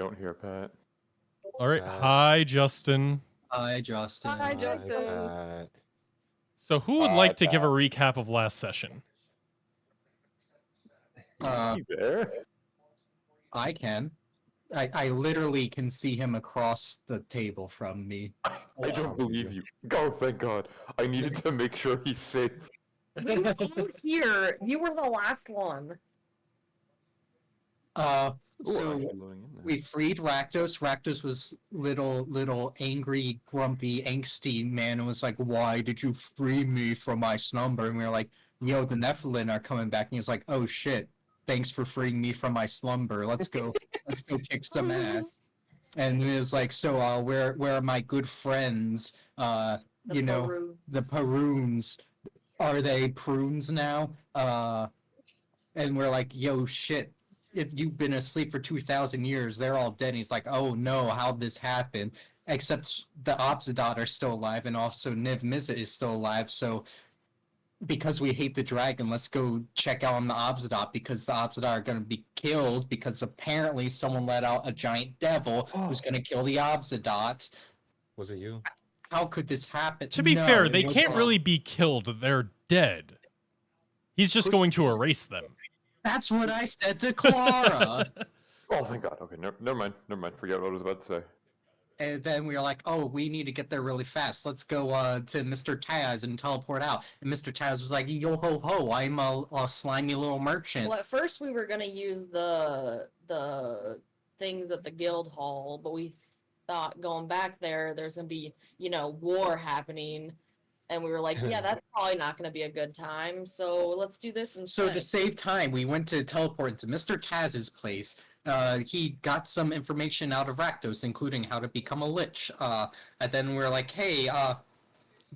don't hear Pat. All right. Hi, Justin. Hi, Justin. Hi, Justin. So who would like to give a recap of last session? Is he there? I can. I literally can see him across the table from me. I don't believe you. Oh, thank God. I needed to make sure he's safe. We were all here. You were the last one. So we freed Rakdos. Rakdos was little angry, grumpy, angsty man and was like, "Why did you free me from my slumber?" And we were like, "Yo, the Nephilim are coming back." And he was like, "Oh shit, thanks for freeing me from my slumber. Let's go kick some ass." And it was like, "So, where are my good friends? The Peruns. Are they prunes now?" And we're like, "Yo, shit. If you've been asleep for 2,000 years, they're all dead." And he's like, "Oh no, how'd this happen?" Except the Obsidian are still alive, and also Niv Mizzet is still alive, so because we hate the dragon, let's go check out on the Obsidian, because the Obsidian are going to be killed, because apparently someone let out a giant devil who's going to kill the Obsidian. Was it you? How could this happen? To be fair, they can't really be killed. They're dead. He's just going to erase them. That's what I said to Clara. Oh, thank God. Okay, never mind. Forget what I was about to say. And then we were like, "Oh, we need to get there really fast. Let's go to Mr. Taz and teleport out." And Mr. Taz was like, "Yo ho ho, I'm a slimy little merchant." Well, at first we were gonna use the things at the guild hall, but we thought going back there's gonna be war happening, and we were like, yeah, that's probably not gonna be a good time. So let's do this instead. So to save time, we went to teleport to Mr. Taz's place. He got some information out of Rakdos, including how to become a lich. And then we were like, "Hey,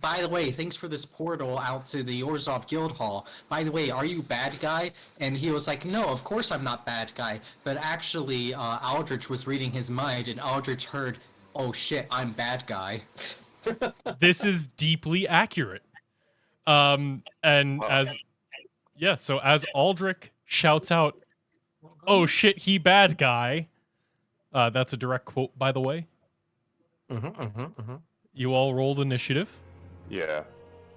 by the way, thanks for this portal out to the Orzhov Guild Hall. By the way, are you bad guy?" And he was like, "No, of course I'm not bad guy." But actually, Aldrich was reading his mind, and Aldrich heard, "Oh shit, I'm bad guy." This is deeply accurate. So as Aldrich shouts out, "Oh shit, he bad guy." That's a direct quote, by the way. You all rolled initiative. Yeah.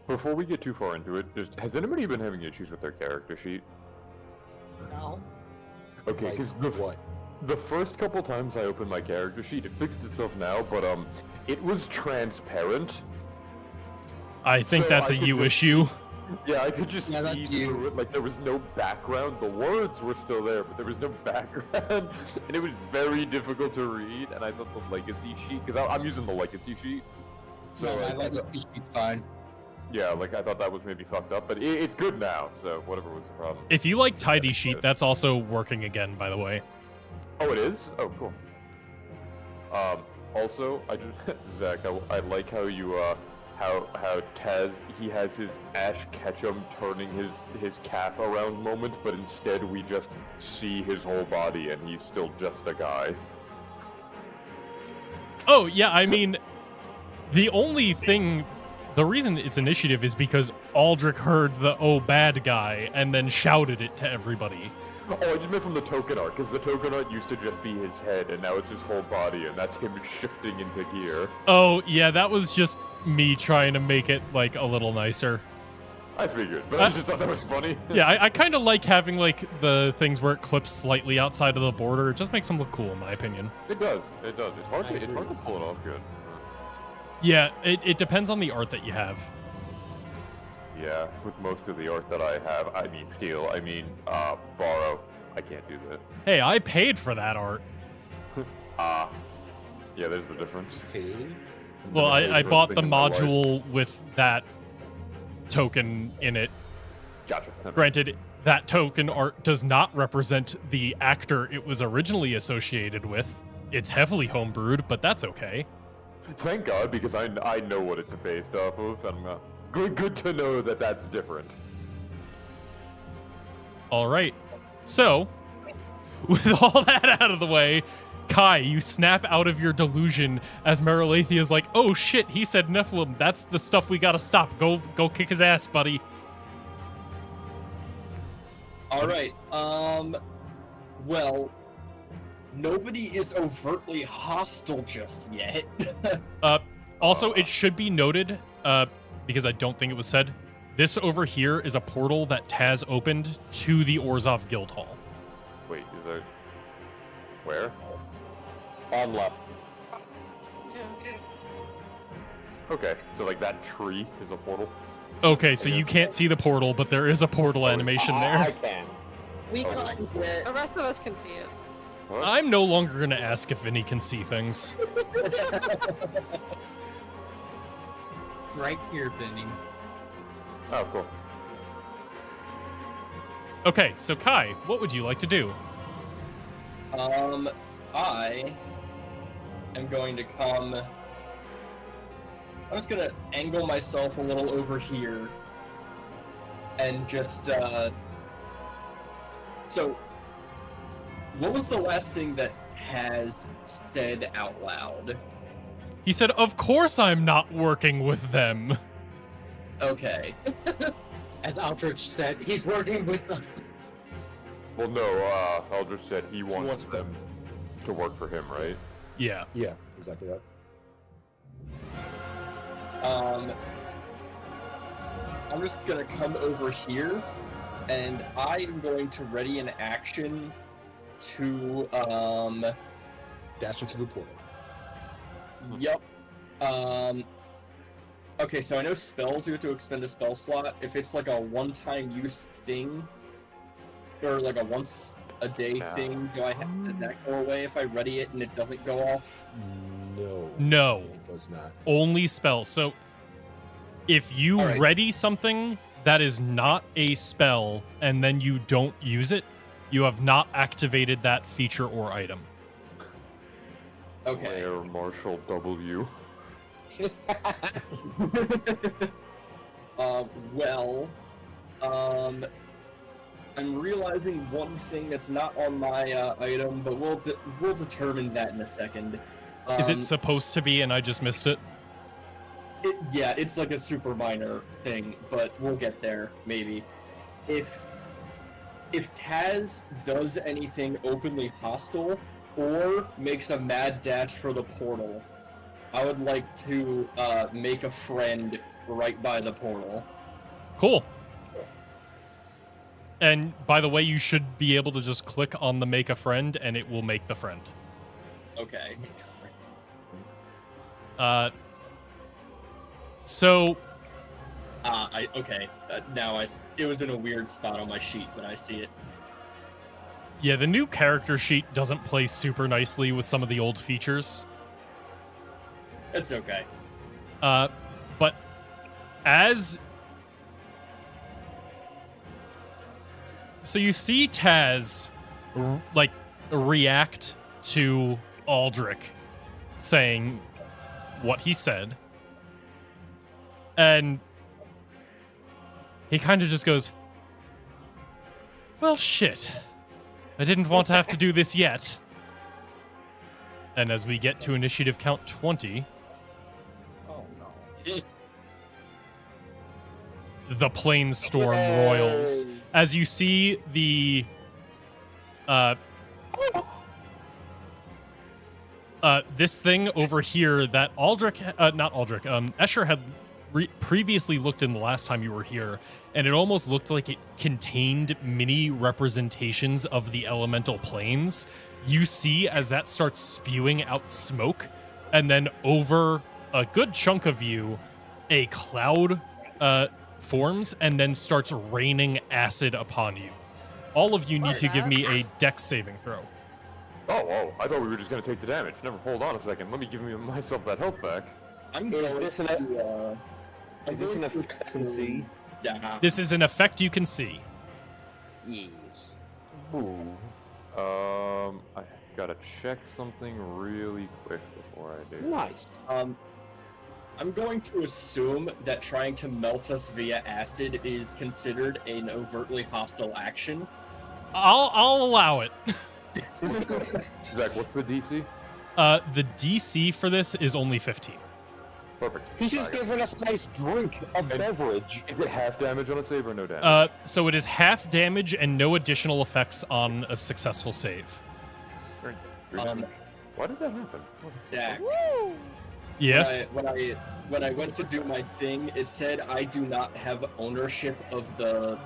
Before we get too far into it, has anybody been having issues with their character sheet? No. Okay, because the first couple times I opened my character sheet, it fixed itself now, but it was transparent. I think that's a you issue. Yeah, I could just see through it. Like, there was no background. The words were still there, but there was no background. And it was very difficult to read. And I thought the legacy sheet, because I'm using the legacy sheet. So my legacy sheet's fine. Yeah, like, I thought that was maybe fucked up, but it's good now, so whatever was the problem. If you like tidy sheet, that's also working again, by the way. Oh, it is? Oh, cool. Also, Zach, I like how you, how Taz, he has his Ash Ketchum turning his cap around moment, but instead we just see his whole body and he's still just a guy. Oh, yeah, I mean, the reason it's initiative is because Aldrich heard the "oh bad guy" and then shouted it to everybody. Oh, I just meant from the token art, because the token art used to just be his head, and now it's his whole body, and that's him shifting into gear. Oh, yeah, that was just me trying to make it, like, a little nicer. I figured, but I just thought that was funny. Yeah, I kind of like having, like, the things where it clips slightly outside of the border. It just makes them look cool, in my opinion. It does. It's hard to pull it off good. Yeah, it depends on the art that you have. Yeah, with most of the art that I have, borrow. I can't do that. Hey, I paid for that art. Yeah, there's the difference. Well, I bought the module with that token in it. Gotcha. Granted, that token art does not represent the actor it was originally associated with. It's heavily homebrewed, but that's okay. Thank God, because I know what it's based off of, and good to know that that's different. All right. So, with all that out of the way, Kai, you snap out of your delusion as Merolathia is like, "Oh shit, he said Nephilim. That's the stuff we gotta stop. Go kick his ass, buddy." All right. Well, nobody is overtly hostile just yet. Also, it should be noted, because I don't think it was said, this over here is a portal that Taz opened to the Orzhov Guild Hall. Wait, is that where? On left. Okay, so like that tree is a portal. Okay, so you can't see the portal, but there is a portal animation I there. can. We couldn't get. The rest of us can see it. What? I'm no longer going to ask if Vinny can see things. Right here, Vinny. Oh, cool. Okay, so Kai, what would you like to do? I am going to come. I'm just gonna angle myself a little over here, and just So, what was the last thing that Taz said out loud? He said, "Of course I'm not working with them." Okay. As Aldrich said, he's working with them. Well, no, Aldrich said he wants wants them to work for him, right? Yeah. Yeah, exactly that. I'm just gonna come over here, and I am going to ready an action to Dash into the portal. Yep. Okay, so I know spells you have to expend a spell slot. If it's like a one-time use thing, or like a once-a-day Yeah. thing, does that go away if I ready it and it doesn't go off? No. No. It does not. Only spells. So if you All right. ready something that is not a spell and then you don't use it, you have not activated that feature or item. Okay. Air Marshal W. I'm realizing one thing that's not on my item, but we'll determine that in a second. Is it supposed to be and I just missed it? Yeah, it's like a super minor thing, but we'll get there, maybe. If Taz does anything openly hostile, or makes a mad dash for the portal, I would like to make a friend right by the portal. Cool. And by the way, you should be able to just click on the make a friend and it will make the friend. Okay. So Now it was in a weird spot on my sheet, but I see it. yeah, the new character sheet doesn't play super nicely with some of the old features. It's okay. But as so you see Taz react to Aldrich saying what he said, and he kind of just goes, "Well, shit. I didn't want to have to do this yet." And as we get to initiative count 20, Oh no. the Plainstorm royals. As you see the this thing over here that Escher had previously looked in the last time you were here, and it almost looked like it contained mini representations of the elemental planes. You see as that starts spewing out smoke, and then over a good chunk of you, a cloud forms and then starts raining acid upon you. All of you need to give me a dex saving throw. Oh, I thought we were just gonna take the damage. Never. Hold on a second. Let me give myself that health back. Is this an effect I can see? Yeah. This is an effect you can see. Yes. Ooh. I gotta check something really quick before I do. Nice. I'm going to assume that trying to melt us via acid is considered an overtly hostile action. I'll allow it. Zach, what's the DC? The DC for this is only 15. Perfect. He's just giving us a nice drink, a beverage. Is it half damage on a save or no damage? So it is half damage and no additional effects on a successful save. Why did that happen? Zach. Yeah. When I went to do my thing, it said I do not have ownership of the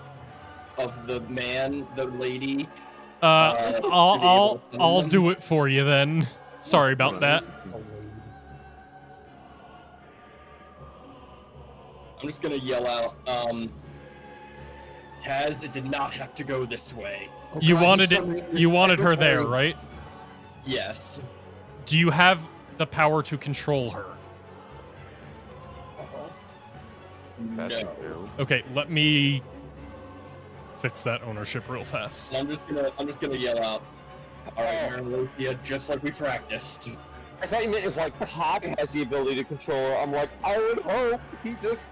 man, the lady. I'll do it for you then. Sorry about that. I'm just gonna yell out, Taz, it did not have to go this way. You wanted her there, right? Yes. Do you have the power to control her? No. Okay, let me fix that ownership real fast. I'm just gonna yell out, alright, Marlothia, just like we practiced. I thought you meant if like Pop has the ability to control her. I'm like, I would hope he just.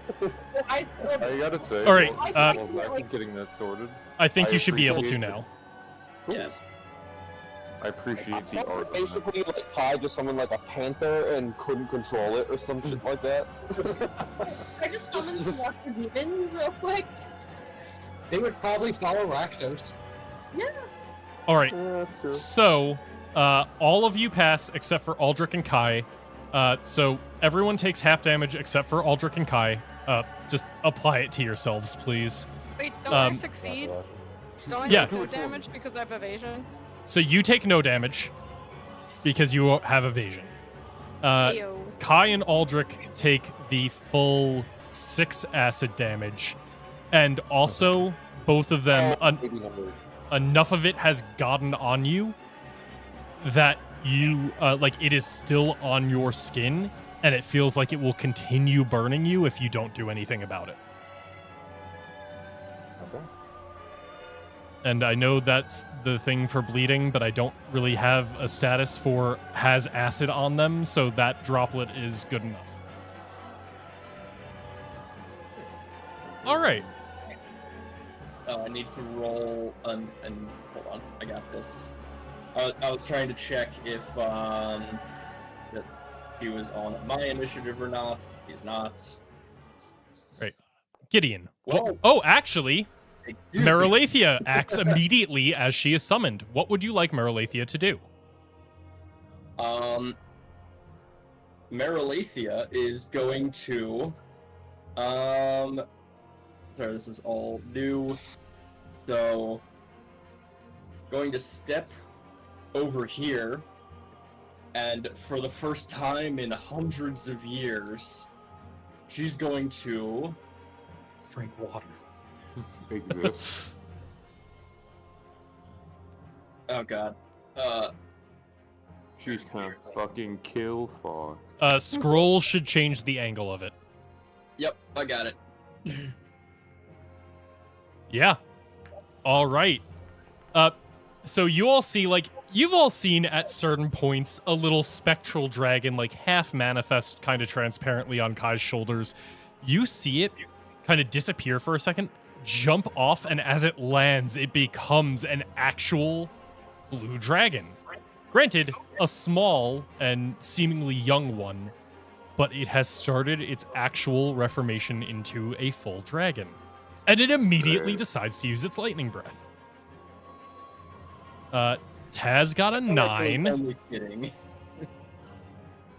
I gotta say, All right, while Zach is getting that sorted, I think you should be able to appreciate now. Yes. I appreciate the art. Basically, like tied to someone like a panther and couldn't control it or some shit like that. I just summoned some water demons real quick. They would probably follow Rakdos. Yeah. All right. Yeah, that's true. So, all of you pass except for Aldrich and Kai. So everyone takes half damage except for Aldrich and Kai. Just apply it to yourselves, please. Wait, don't I succeed? Don't I Yeah. take no damage because I have evasion? So you take no damage because you have evasion. Ew. Kai and Aldrich take the full 6 acid damage, and also both of them enough of it has gotten on you that you like it is still on your skin, and it feels like it will continue burning you if you don't do anything about it. Okay. And I know that's the thing for bleeding, but I don't really have a status for has acid on them, so that droplet is good enough. All right. I need to roll and hold on, I got this. I was trying to check if that he was on my initiative or not. He's not. Right. Gideon. Well, Oh, actually, excuse me. Maralathia acts immediately as she is summoned. What would you like Maralathia to do? Maralathia is going to sorry, this is all new. So going to step over here, and for the first time in hundreds of years, she's going to Drink water. Exists. oh god. She's gonna fucking kill fuck. Scroll should change the angle of it. Yep, I got it. Yeah. All right. So you all see, like, you've all seen at certain points a little spectral dragon, like, half manifest kind of transparently on Kai's shoulders. You see it kind of disappear for a second, jump off, and as it lands, it becomes an actual blue dragon. Granted, a small and seemingly young one, but it has started its actual reformation into a full dragon. And it immediately decides to use its lightning breath. Taz got a 9. Only kidding.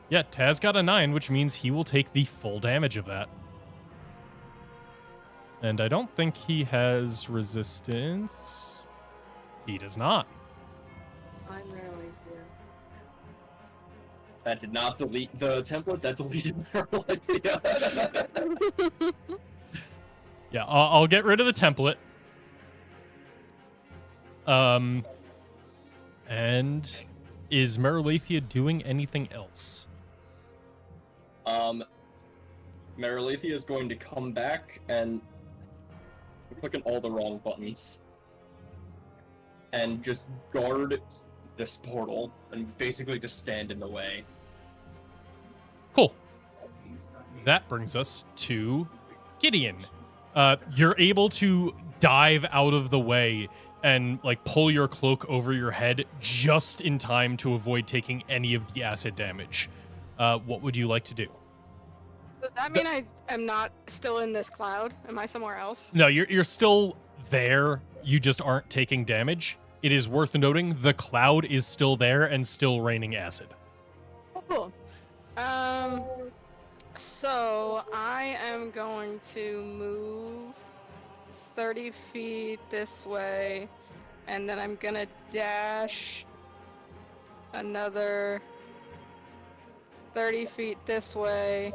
Yeah, Taz got a 9, which means he will take the full damage of that. And I don't think he has resistance. He does not. I'm really here. That did not delete the template, that deleted Maralathia. Yeah, I'll get rid of the template. And is Maralathia doing anything else? Maralathia is going to come back and we're clicking all the wrong buttons. And just guard this portal and basically just stand in the way. Cool. That brings us to Gideon. You're able to dive out of the way and like pull your cloak over your head just in time to avoid taking any of the acid damage. What would you like to do? Does that mean I am not still in this cloud? Am I somewhere else? No, you're still there. You just aren't taking damage. it is worth noting the cloud is still there and still raining acid. Oh, cool. So I am going to move 30 feet this way, and then I'm gonna dash another 30 feet this way,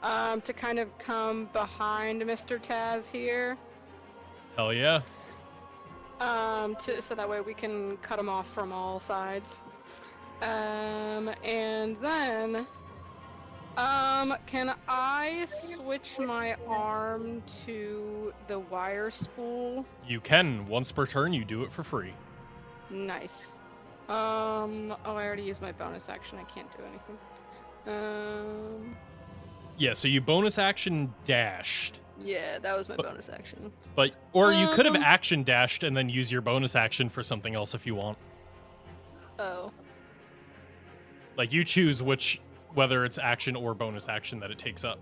to kind of come behind Mr. Taz here. Hell yeah. So that way we can cut him off from all sides. And then, can I switch my arm to the wire spool? You can. Once per turn, you do it for free. Nice. Oh, I already used my bonus action. I can't do anything. Yeah, so you bonus action dashed. Yeah, that was my bonus action. But or you could have action dashed and then use your bonus action for something else if you want. Oh. Like you choose whether it's action or bonus action that it takes up.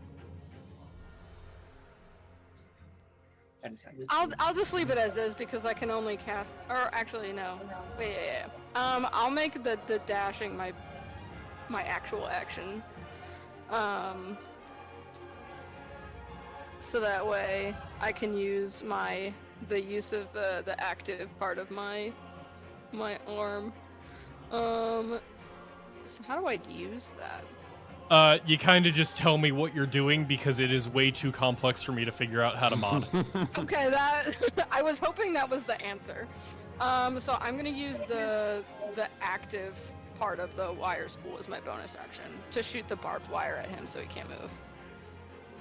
I'll just leave it as is because I can only cast. Or actually, no. Wait, yeah. I'll make the dashing my actual action. So that way I can use the use of the active part of my arm. So how do I use that? You kind of just tell me what you're doing because it is way too complex for me to figure out how to mod. Okay, that I was hoping that was the answer. So I'm gonna use the active part of the wire spool as my bonus action to shoot the barbed wire at him so he can't move.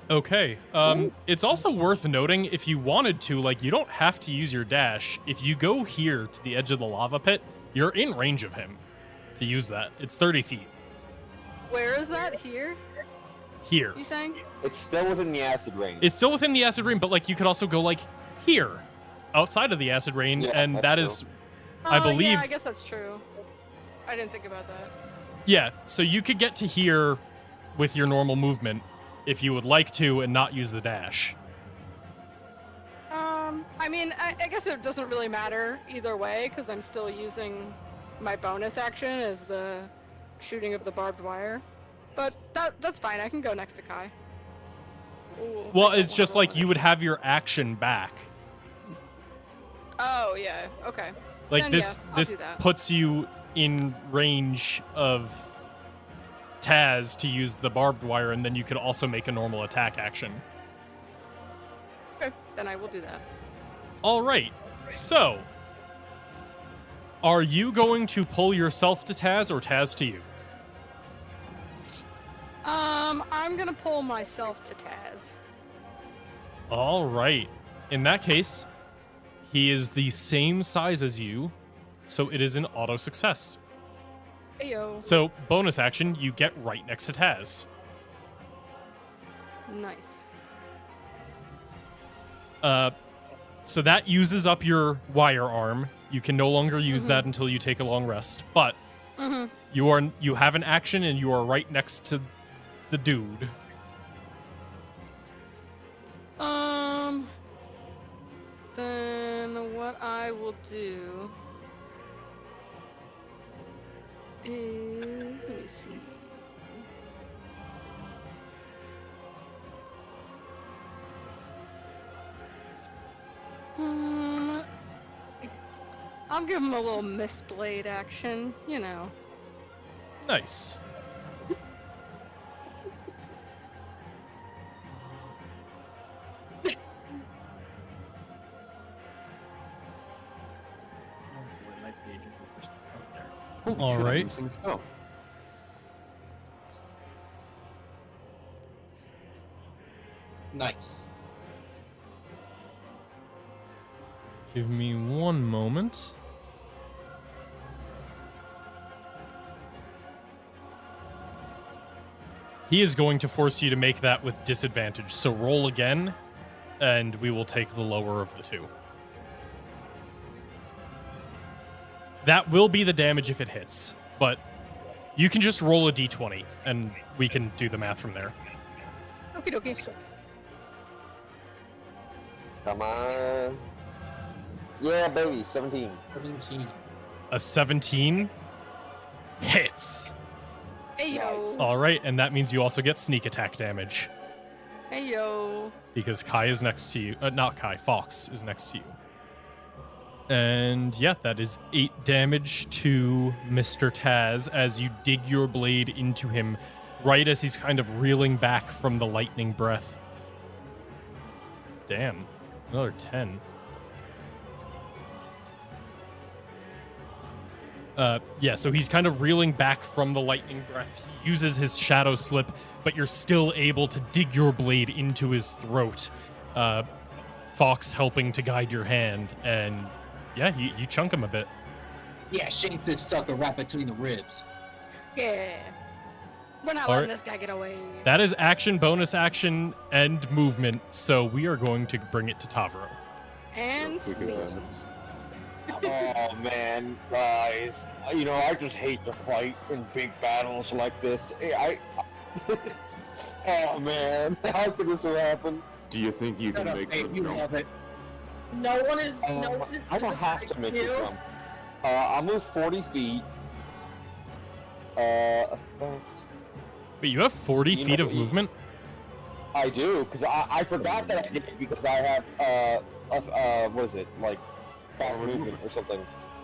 Okay. It's also worth noting if you wanted to, like, you don't have to use your dash. If you go here to the edge of the lava pit, you're in range of him to use that. It's 30 feet. Where is that? Here? Here. You saying? It's still within the acid range. It's still within the acid rain, but like you could also go like here, outside of the acid rain, Yeah, and that's that true. is, I believe. Yeah, I guess that's true. I didn't think about that. Yeah, so you could get to here with your normal movement if you would like to and not use the dash. I mean, I guess it doesn't really matter either way because I'm still using my bonus action as the shooting of the barbed wire. But that's fine. I can go next to Kai. Ooh, Well, I don't it's wanna just roll like you would have your action back. Oh yeah. Okay. Like Then, this yeah, I'll this do that. puts you in range of Taz to use the barbed wire, and then you could also make a normal attack action. Okay. Then I will do that. All right. So, are you going to pull yourself to Taz or Taz to you? I'm gonna pull myself to Taz. All right. In that case, he is the same size as you, so it is an auto success. Ayo. So, bonus action, you get right next to Taz. Nice. So that uses up your wire arm. You can no longer use that until you take a long rest. But you have an action and you are right next to the dude. Then what I will do is, let me see. I'll give him a little Mistblade action, you know. Nice. Holy All shit, right. I'm missing a spell. Nice. Give me one moment. He is going to force you to make that with disadvantage. So roll again, and we will take the lower of the two. That will be the damage if it hits, but you can just roll a d20, and we can do the math from there. Okie dokie. Come on. Yeah, baby, 17. 17. A 17 hits. Hey yo. All right, and that means you also get sneak attack damage Hey yo. because Kai is next to you. Not Kai, Fox is next to you. And yeah, that is 8 damage to Mr. Taz as you dig your blade into him right as he's kind of reeling back from the lightning breath. Damn, another 10. Yeah, so he's kind of reeling back from the lightning breath. He uses his shadow slip, but you're still able to dig your blade into his throat. Fox helping to guide your hand, and yeah, you chunk him a bit. Yeah, shake this sucker right between the ribs. Yeah. We're not All letting right. this guy get away. That is action, bonus action, and movement, so we are going to bring it to Tavro. And We could, sneeze. Oh man, guys. You know, I just hate to fight in big battles like this. Oh man, how could this have happened? do you think you can Shut up, make babe, the you jump? love it. No one is. No one is. I don't have to make the you. jump. I'll move 40 feet. Effects. Wait, you have 40 You feet know, of movement? I do, because I forgot that I did it because I have, what is it, like, fast movement or something.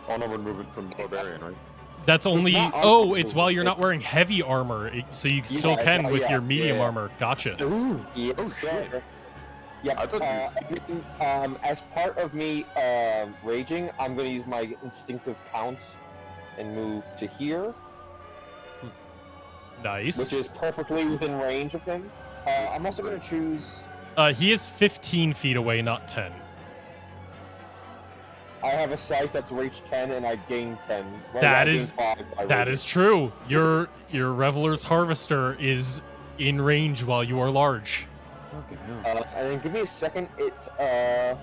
Onward movement from Barbarian, right? That's only... not armor Oh, it's while movement, you're not it's- wearing heavy armor, so you still it's can not- with yeah, your medium yeah. armor. Gotcha. Yes, Oh, shit. sir. Yep. I thought As part of me raging, I'm going to use my instinctive pounce and move to here, Nice. which is perfectly within range of him. I'm also going to choose. He is 15 feet away, not 10. I have a scythe that's reached 10, and I gain 10. Right, That I gain is- 5 by That raging. is true. Your Reveler's Harvester is in range while you are large. Fucking hell. And then give me a second. It's for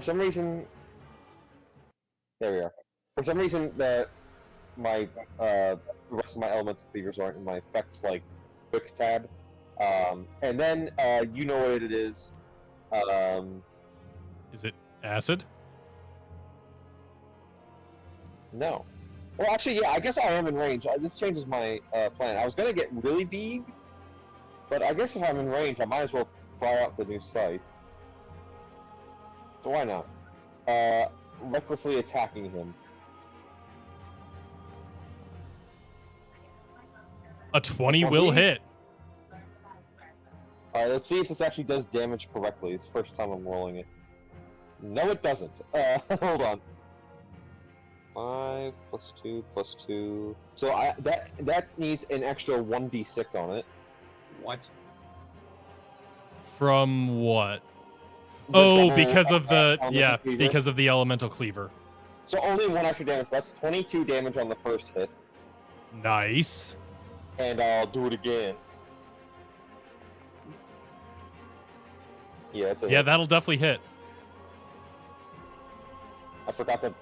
some reason. There we are. For some reason, the rest of my elemental cleavers aren't in my effects like quick tab. And then you know what it is. Is it acid? No. Well, actually, yeah. I guess I am in range. This changes my plan. I was gonna get really big, but I guess if I'm in range, I might as well try out the new scythe. So why not? Recklessly attacking him. A 20 will 20? hit. Alright, let's see if this actually does damage correctly. It's the first time I'm rolling it. No, it doesn't. Hold on. 5 plus 2 plus 2. So that needs an extra 1d6 on it. What? From what? The Oh, double, because of the elemental cleaver. because of the elemental cleaver. So only 1 extra damage. That's 22 damage on the first hit. Nice. And I'll do it again. Yeah, that's a Yeah, hit. that'll definitely hit. I forgot to.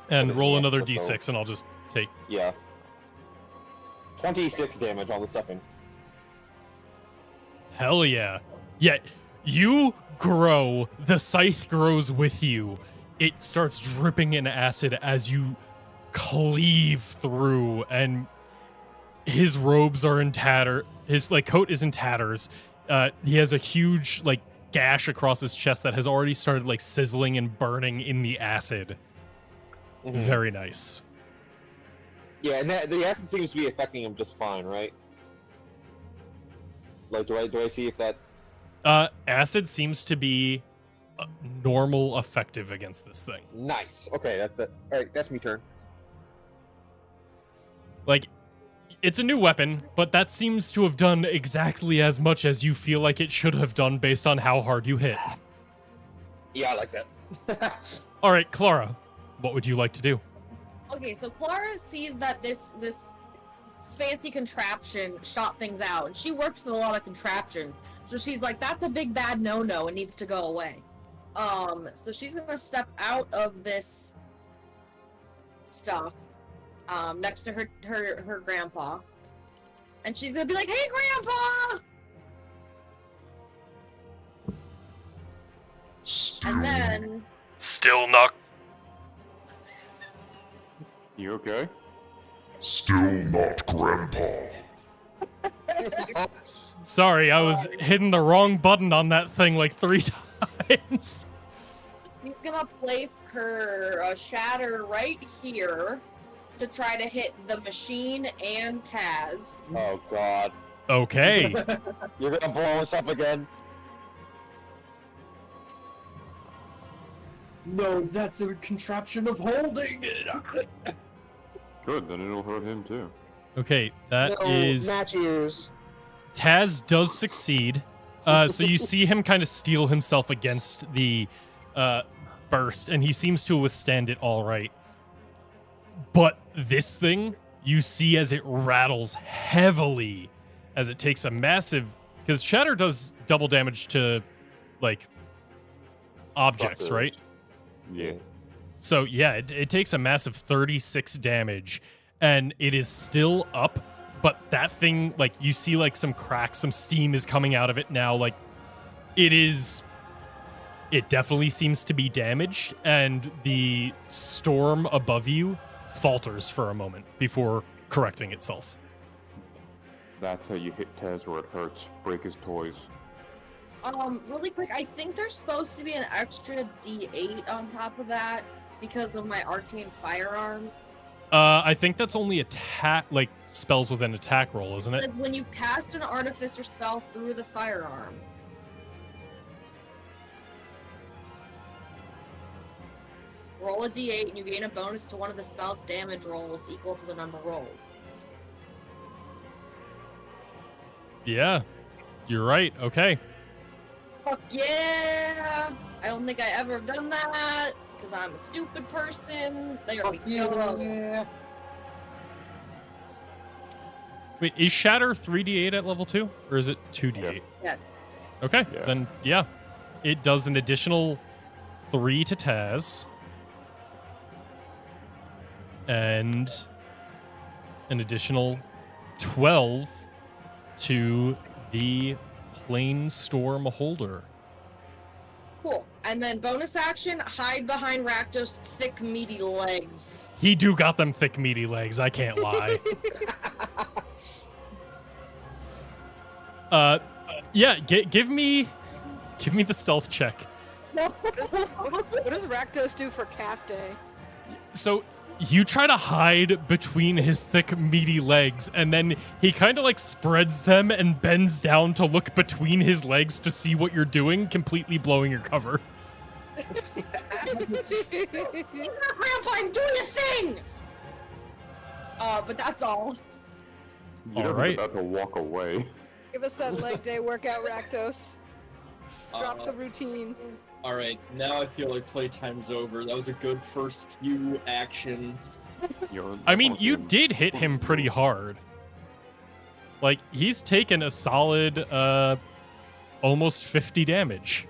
And Okay, roll yeah, another let's go. d6, and I'll just take. Yeah. 26 damage on the second. Hell yeah. Yeah, you grow. The scythe grows with you. It starts dripping in acid as you cleave through, and his robes are in tatter. His coat is in tatters. He has a huge gash across his chest that has already started sizzling and burning in the acid. Mhm. Very nice. Yeah, and the acid seems to be affecting him just fine, right? Do I see if that? Acid seems to be normal effective against this thing. Nice. Okay, all right. That's me turn. It's a new weapon, but that seems to have done exactly as much as you feel like it should have done based on how hard you hit. Yeah, I like that. All right, Clara, what would you like to do? Okay, so Clara sees that this fancy contraption shot things out, and she works with a lot of contraptions. So she's like, "That's a big bad no-no. It needs to go away." So she's gonna step out of this stuff, next to her grandpa, and she's gonna be like, "Hey, Grandpa!" And then Still not. You okay? Still not Grandpa. Sorry, I was hitting the wrong button on that thing like 3 times. she's gonna place her shatter right here to try to hit the machine and Taz. Oh god. Okay. You're gonna blow us up again? No, that's a contraption of holding it. Good, then it'll hurt him too. Okay, that is match ears. Taz does succeed. So you see him kind of steel himself against the burst, and he seems to withstand it all right. But this thing, you see as it rattles heavily, as it takes a massive... Because Shatter does double damage to, like, objects, right? Yeah. So, yeah, it takes a massive 36 damage, and it is still up, but that thing, like, you see, like, some cracks, some steam is coming out of it now. Like, it definitely seems to be damaged, and the storm above you falters for a moment before correcting itself. That's how you hit Taz where it hurts. Break his toys. Really quick, I think there's supposed to be an extra D8 on top of that because of my arcane firearm. I think that's only attack, like, spells with an attack roll, isn't it? Like when you cast an artificer spell through the firearm. Roll a D8 and you gain a bonus to one of the spell's damage rolls equal to the number rolled. Yeah, you're right. Okay. Fuck yeah! I don't think I ever have done that because I'm a stupid person. There we go. Yeah. Wait, is Shatter 3d8 at level 2? Or is it 2d8? Yes. Okay, Yeah. then yeah. It does an additional 3 to Taz. And an additional 12 to the Plainstorm holder. Cool. And then bonus action, hide behind Rakdos' thick, meaty legs. He do got them thick, meaty legs, I can't lie. Yeah, give me the stealth check. What does Rakdos do for calf day? So you try to hide between his thick, meaty legs, and then he kind of like spreads them and bends down to look between his legs to see what you're doing, completely blowing your cover. Grandpa, I'm doing a thing! But that's all. You're Alright. about to walk away. Give us that leg day workout, Rakdos. Drop the routine. Alright, now I feel like playtime's over. That was a good first few actions. I mean, you did hit him pretty hard. Like, he's taken a solid, almost 50 damage.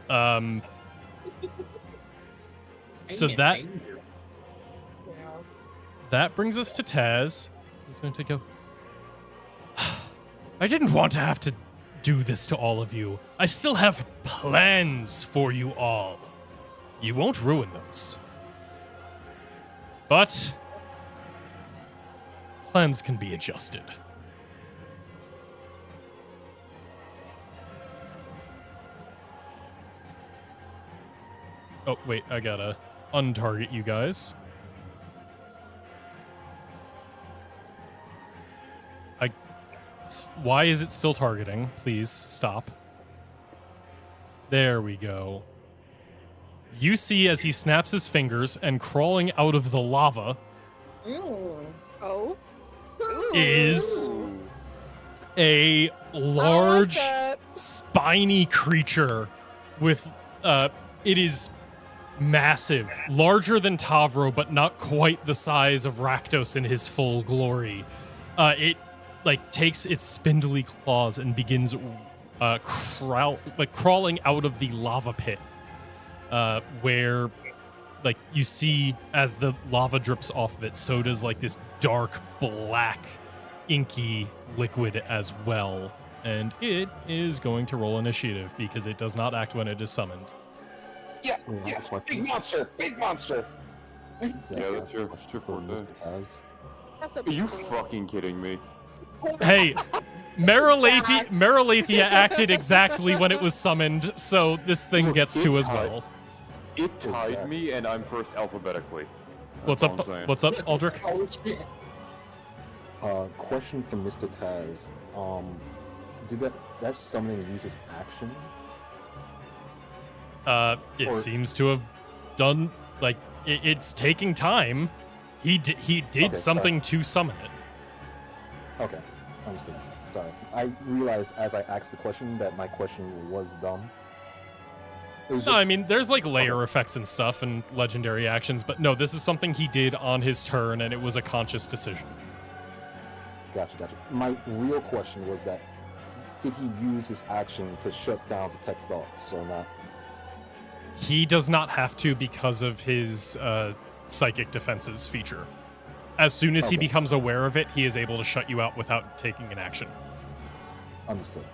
So that brings us to Taz. He's going to go, I didn't want to have to do this to all of you. I still have plans for you all. You won't ruin those. But plans can be adjusted. Oh, wait, I gotta untarget you guys. Why is it still targeting? Please stop. There we go. You see as he snaps his fingers and crawling out of the lava Oh? is a I large, like that. spiny creature with, it is massive, larger than Tavro, but not quite the size of Rakdos in his full glory. It like takes its spindly claws and begins crawling out of the lava pit, where like you see as the lava drips off of it, so does like this dark black inky liquid as well. And it is going to roll initiative because it does not act when it is summoned. Yes, Yeah, yes, that's big monster, big monster. Zach, Yeah, I that's have a your question forte. for Mr. Taz. That's a Are you cool. fucking kidding me? Hey, Merolethia acted exactly when it was summoned, so this thing Look, gets it to as tied- well. It tied Exactly. me, and I'm first alphabetically. What's That's all up? I'm saying. What's up, Aldrich? Oh shit. Question from Mr. Taz. Did that summoning use its action? It Or- seems to have done like it's taking time. He did Okay, something to summon it. Okay, understood. Sorry. I realized as I asked the question that my question was dumb. It was No, just, I mean there's like layer effects and stuff and legendary actions, but no, this is something he did on his turn, and it was a conscious decision. Gotcha. My real question was that did he use his action to shut down detect thoughts or not? He does not have to because of his psychic defenses feature. As soon as he Okay. becomes aware of it, he is able to shut you out without taking an action. Understood.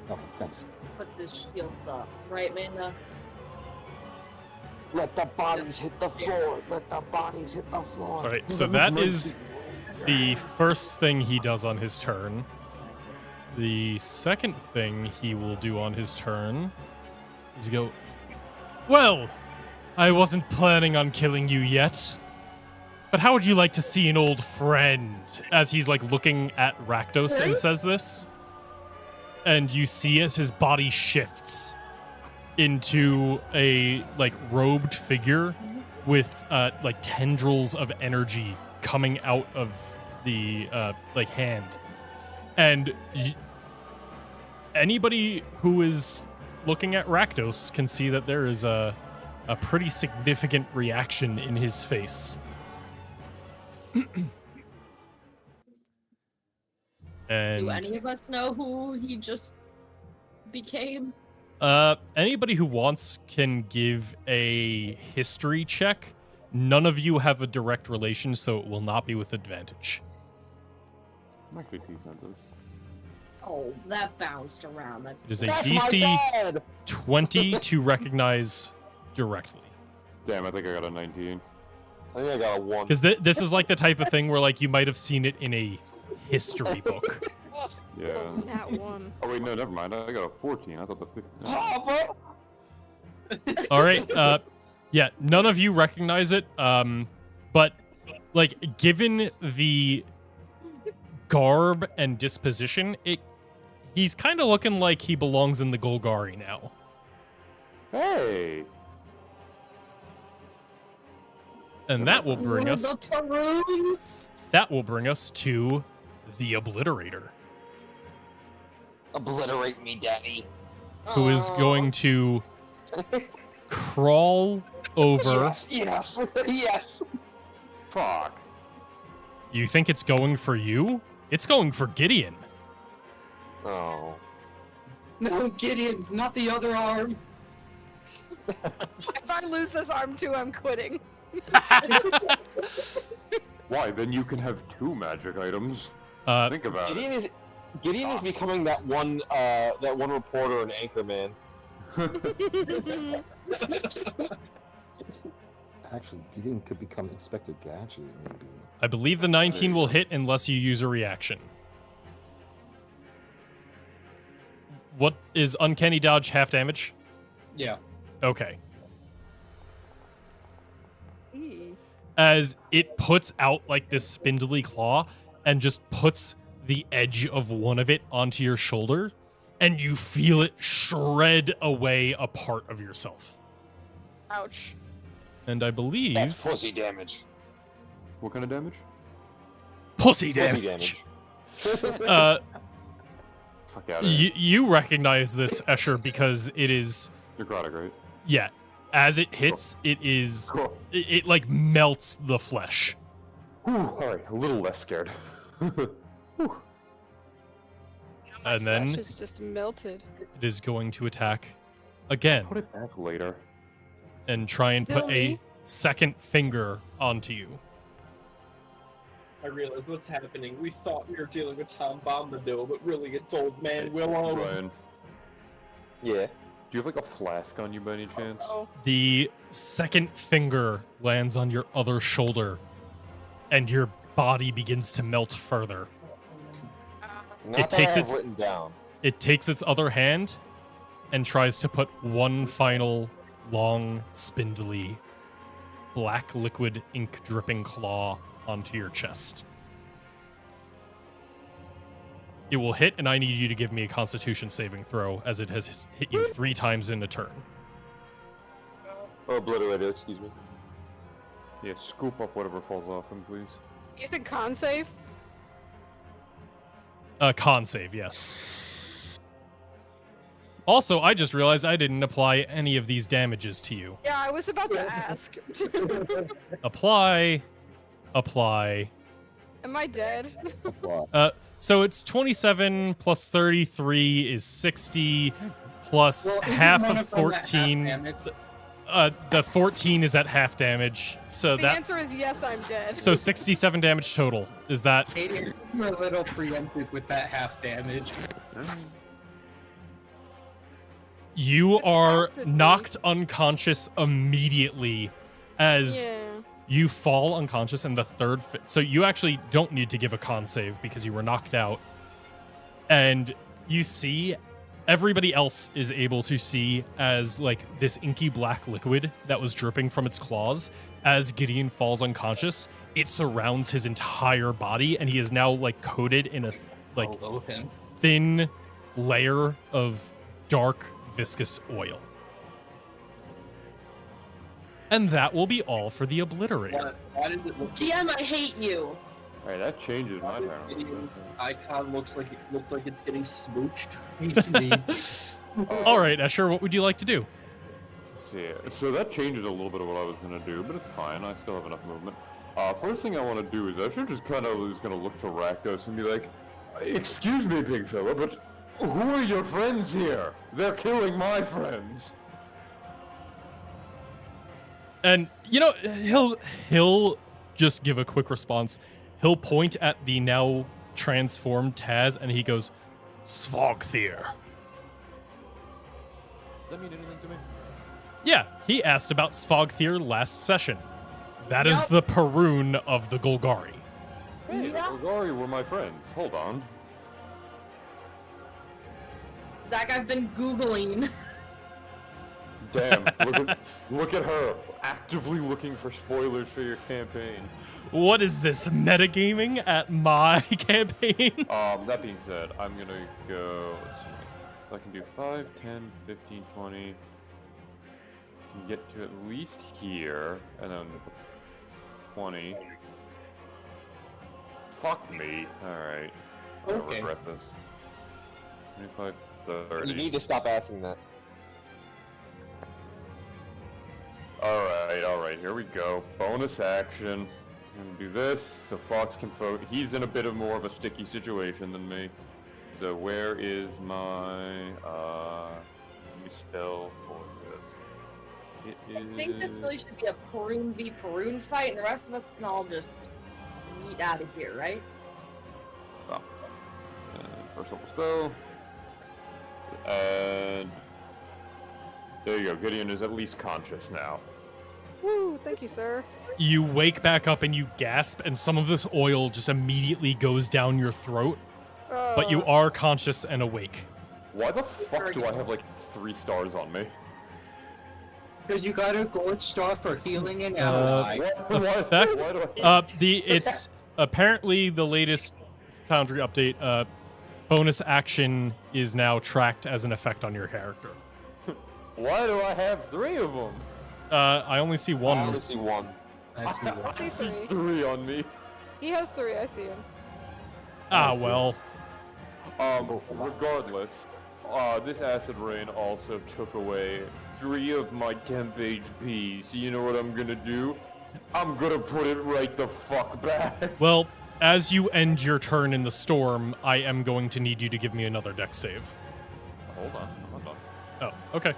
Okay, thanks. Put this shield up, right, Manda? Let the bodies hit the floor. Let the bodies hit the floor. All right, so that is the first thing he does on his turn. The second thing he will do on his turn is go, well, I wasn't planning on killing you yet, but how would you like to see an old friend? As he's like looking at Rakdos and says this, and you see as his body shifts into a like robed figure with like tendrils of energy coming out of the like hand, and anybody who is looking at Rakdos can see that there is a pretty significant reaction in his face. And Do any of us know who he just became? anybody who wants can give a history check. None of you have a direct relation, so it will not be with advantage. Actually, decent. Oh, that bounced around. It is a That's my DC dad! 20 to recognize directly. Damn, I think I got a 19. I think I got a 1. Because this is like the type of thing where like you might have seen it in a history book. Yeah. That one. Oh wait, no, never mind. I got a 14. I thought the 15. Papa! All right. Yeah, none of you recognize it. But like given the garb and disposition, he's kind of looking like he belongs in the Golgari now. Hey. And that will bring us The Perunes. that will bring us to the Obliterator, Obliterate me, daddy. who is going to crawl over. Yes, yes. Fuck. You think it's going for you? It's going for Gideon. Oh. No, Gideon, not the other arm. If I lose this arm too, I'm quitting. Why? Then you can have 2 magic items. Uh, Think about it. Gideon is becoming that one reporter in Anchorman. Actually, Gideon could become Inspector Gadget, maybe. I believe the 19 will hit unless you use a reaction. What is Uncanny Dodge half damage? Yeah. Okay. Eee. As it puts out like this spindly claw and just puts the edge of one of it onto your shoulder, and you feel it shred away a part of yourself. Ouch. And I believe That's pussy damage. What kind of damage? pussy Pussy damage. damage. Fuck out of here. You recognize this, Escher, because it is, Necrotic, right? yeah, as it hits, it is, Cool. it like melts the flesh. Whew, alright, a little less scared. Whew. And Flesh then is just melted. it is going to attack again Put it back later. and try and put Still a me? second finger onto you. I realize what's happening. We thought we were dealing with Tom Bombadil, but really it's old man Willow. Ryan, Yeah. do you have like a flask on you by any chance? Oh, The second finger lands on your other shoulder, and your body begins to melt further. Not It that takes I have its- written down. It takes its other hand and tries to put one final long, spindly, black liquid ink dripping claw onto your chest. It will hit, and I need you to give me a Constitution saving throw, as it has hit you 3 times in a turn. Oh, obliterated, excuse me. Yeah, scoop up whatever falls off him, please. you said con save? Con save, yes. Also, I just realized I didn't apply any of these damages to you. Yeah, I was about to ask. Apply. Am I dead? So it's 27 plus 33 is 60 plus Well, isn't half one of them at half 14. damage? The 14 is at half damage. So The that answer is yes, I'm dead. so 67 damage total. Is that Aiden, you're a little preempted with that half damage. you It are had to be. knocked unconscious immediately as Yeah. you fall unconscious, and the third so you actually don't need to give a con save because you were knocked out, and you see everybody else is able to see as like this inky black liquid that was dripping from its claws. As Gideon falls unconscious, it surrounds his entire body, and he is now like coated in a like Below him. thin layer of dark viscous oil. And that will be all for the obliterator. Why does it look DM, I hate you. Alright, that changes my the turn. icon looks like it's getting smooched? All right, Escher, what would you like to do? See, so that changes a little bit of what I was gonna do, but it's fine. I still have enough movement. First thing I want to do is I should just kind of is gonna look to Rakdos and be like, "Excuse me, big fella, but who are your friends here? They're killing my friends." And you know, he'll just give a quick response. He'll point at the now transformed Taz, and he goes, "Svogthir." Does that mean anything to me? Yeah, he asked about Svogthir last session. That is Yep. the Perun of the Golgari. Hey, the Golgari were my friends. Hold on. Zach, I've been Googling. Damn, look at her, actively looking for spoilers for your campaign. What is this, metagaming at my campaign? That being said, I'm gonna go, let's see, so I can do 5, 10, 15, 20, can get to at least here, and then 20. Fuck me, alright, I Okay. regret this. 25, 30. You need to stop asking that. Alright, here we go. Bonus action. I'm gonna do this, so Fox can he's in a bit of more of a sticky situation than me. So where is my, new spell for this? It is... I think this really should be a Perun v Perun fight, and the rest of us can all just meet out of here, right? First level spell. And... there you go, Gideon is at least conscious now. Woo, thank you, sir. You wake back up and you gasp, and some of this oil just immediately goes down your throat, but you are conscious and awake. Why the fuck do I have like 3 stars on me? Because you got a gold star for healing an ally. Effect? Why do I... It's apparently the latest Foundry update. Bonus action is now tracked as an effect on your character. Why do I have 3 of them? I only see I one. only see one. I see what- I see three. 3 on me. He has 3, I see him. Ah, I see. well. Go for that. Regardless, this acid rain also took away 3 of my temp HP. So you know what I'm gonna do? I'm gonna put it right the fuck back. Well, as you end your turn in the storm, I am going to need you to give me another dex save. Hold on, I'm not done. Oh, okay.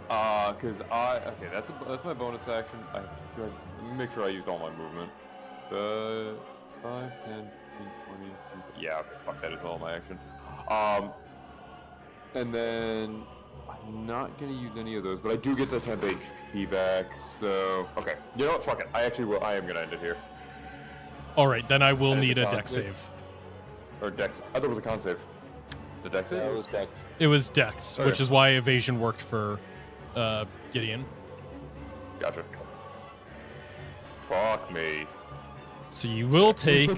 Cause okay, that's my bonus action. I make sure I used all my movement. 5, 10, 15, 20. Yeah, fuck that is all my action. And then I'm not gonna use any of those, but I do get the temp HP back. So okay, you know what? Fuck it. I actually will. I am gonna end it here. All right, then I will And it's need a a con dex save? save. Or Dex. I thought it was a con save. The Dex save? Yeah, it was Dex. It was dex, Okay. which is why evasion worked for Gideon. Gotcha. Fuck me. So you will take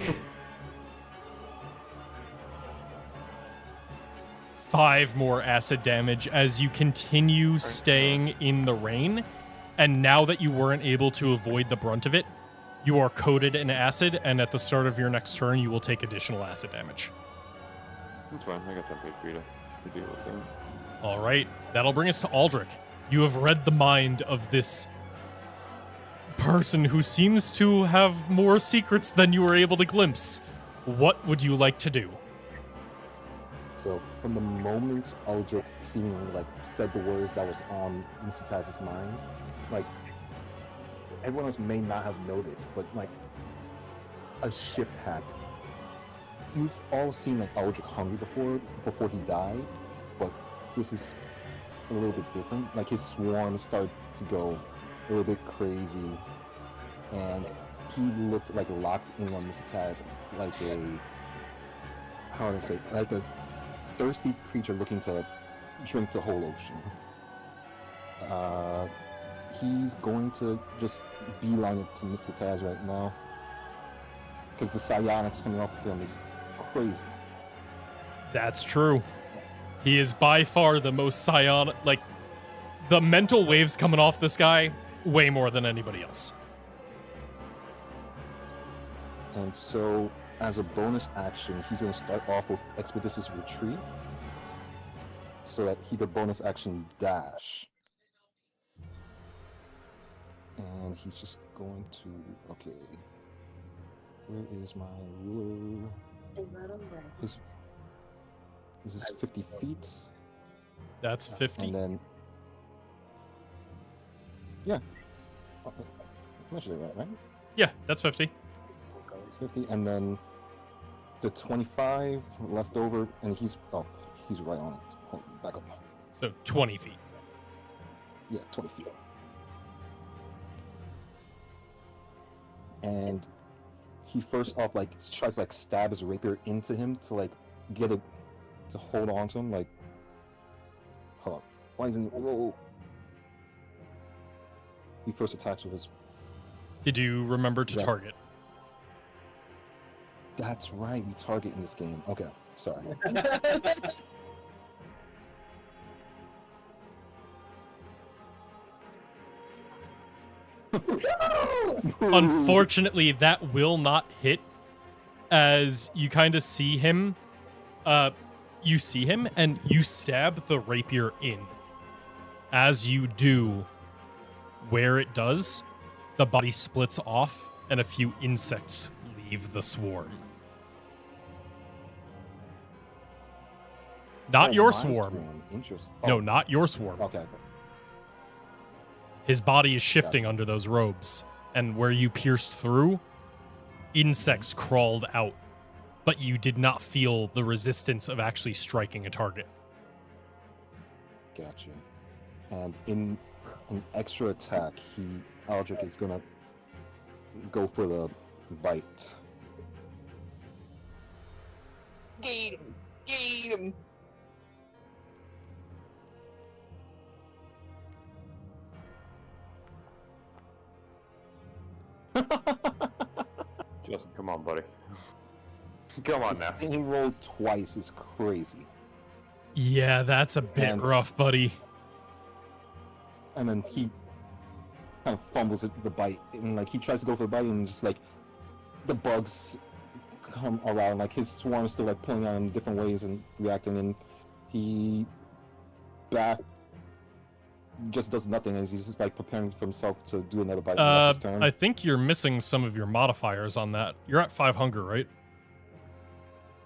5 more acid damage as you continue staying in the rain. And now that you weren't able to avoid the brunt of it, you are coated in acid, and at the start of your next turn, you will take additional acid damage. That's fine. I got temp HP to deal with that. All right, that'll bring us to Aldrich. You have read the mind of this person who seems to have more secrets than you were able to glimpse. What would you like to do? So from the moment Aldrich seemingly like said the words that was on Mr. Taz's mind, like everyone else may not have noticed, but like a shift happened. You've all seen like Aldrich hungry before he died, but this is a little bit different. Like his swarm started to go a little bit crazy, and he looked like locked in on Mr. Taz, like a how would I say, like a thirsty creature looking to drink the whole ocean. He's going to just beeline it to Mr. Taz right now, because the psionics coming off of him is crazy. That's true. He is by far the most psionic, like, the mental waves coming off this guy, way more than anybody else. And so, as a bonus action, he's going to start off with Expeditious Retreat, so that he could bonus action dash. And he's just going to, okay, where is my ruler? His, this is 50 feet, That's 50. and then, yeah, measured it right? Yeah, that's 50. 50, and then the 25 left over, and he's right on it. Hold, back up. So 20 feet. Yeah, 20 feet. And he first off like tries to like stab his rapier into him to like get it to hold on to him. Like, hold on, why isn't it? Whoa. He first attacks with his. Did you remember to Yeah. target? That's right, we target in this game. Okay, sorry. Unfortunately, that will not hit, as you kind of see him. You see him, and you stab the rapier in. As you do, where it does, the body splits off, and a few insects leave the swarm. Not Oh, your my swarm. Interesting. No, Oh, not your swarm. okay. His body is shifting under those robes, and where you pierced through, insects crawled out, but you did not feel the resistance of actually striking a target. Gotcha. And in an extra attack, Aldrich is gonna go for the bite. Get him! Get him! Justin, come on, buddy. Come on now. He rolled twice is crazy. Yeah, that's a bit And- rough, buddy. And then he kind of fumbles at the bite, and like he tries to go for the bite, and just like the bugs come around, like his swarm is still like pulling on him different ways and reacting, and he back just does nothing, and he's just like preparing for himself to do another bite. That's his turn. I think you're missing some of your modifiers on that. You're at 5 hunger, right?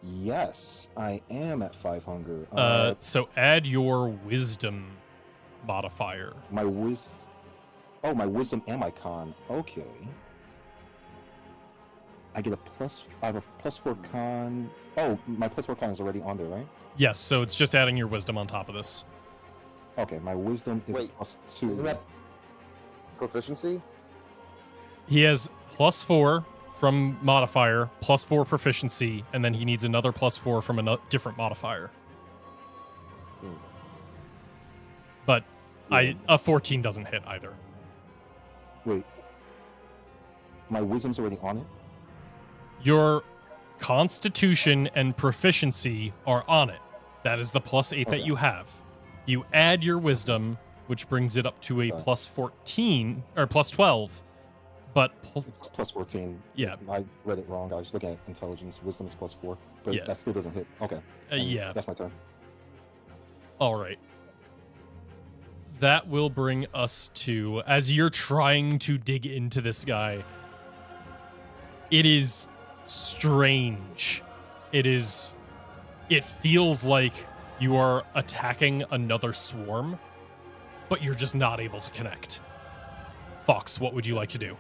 Yes, I am at 5 hunger. So add your wisdom modifier. My wisdom and my con. Okay. I get I have a +4 con. Oh, my +4 con is already on there, right? Yes, so it's just adding your wisdom on top of this. Okay, my wisdom is Wait, +2. Isn't that proficiency? He has +4 from modifier, +4 proficiency, and then he needs another +4 from a different modifier. But a 14 doesn't hit either. Wait. My wisdom's already on it? Your constitution and proficiency are on it. That is the +8 that Okay. you have. You add your wisdom, which brings it up to a Okay. +14 or +12. But It's +14. Yeah. I read it wrong. I was looking at intelligence. Wisdom is +4. But Yeah. that still doesn't hit. Okay. yeah. That's my turn. All right. That will bring us to, as you're trying to dig into this guy, it is strange. It feels like you are attacking another swarm, but you're just not able to connect. Fox, what would you like to do?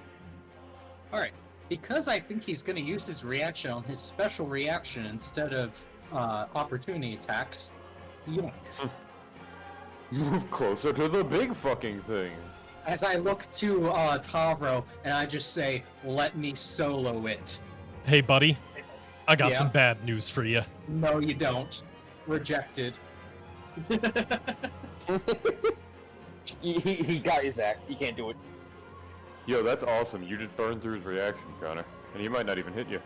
All right. Because I think he's going to use his reaction on his special reaction instead of opportunity attacks. Yoink. Move closer to the big fucking thing. As I look to Tavro and I just say, "Let me solo it." Hey, buddy, I got Yeah? some bad news for you. No, you don't. Rejected. He got his act. He can't do it. Yo, that's awesome. You just burned through his reaction, Connor. And he might not even hit you.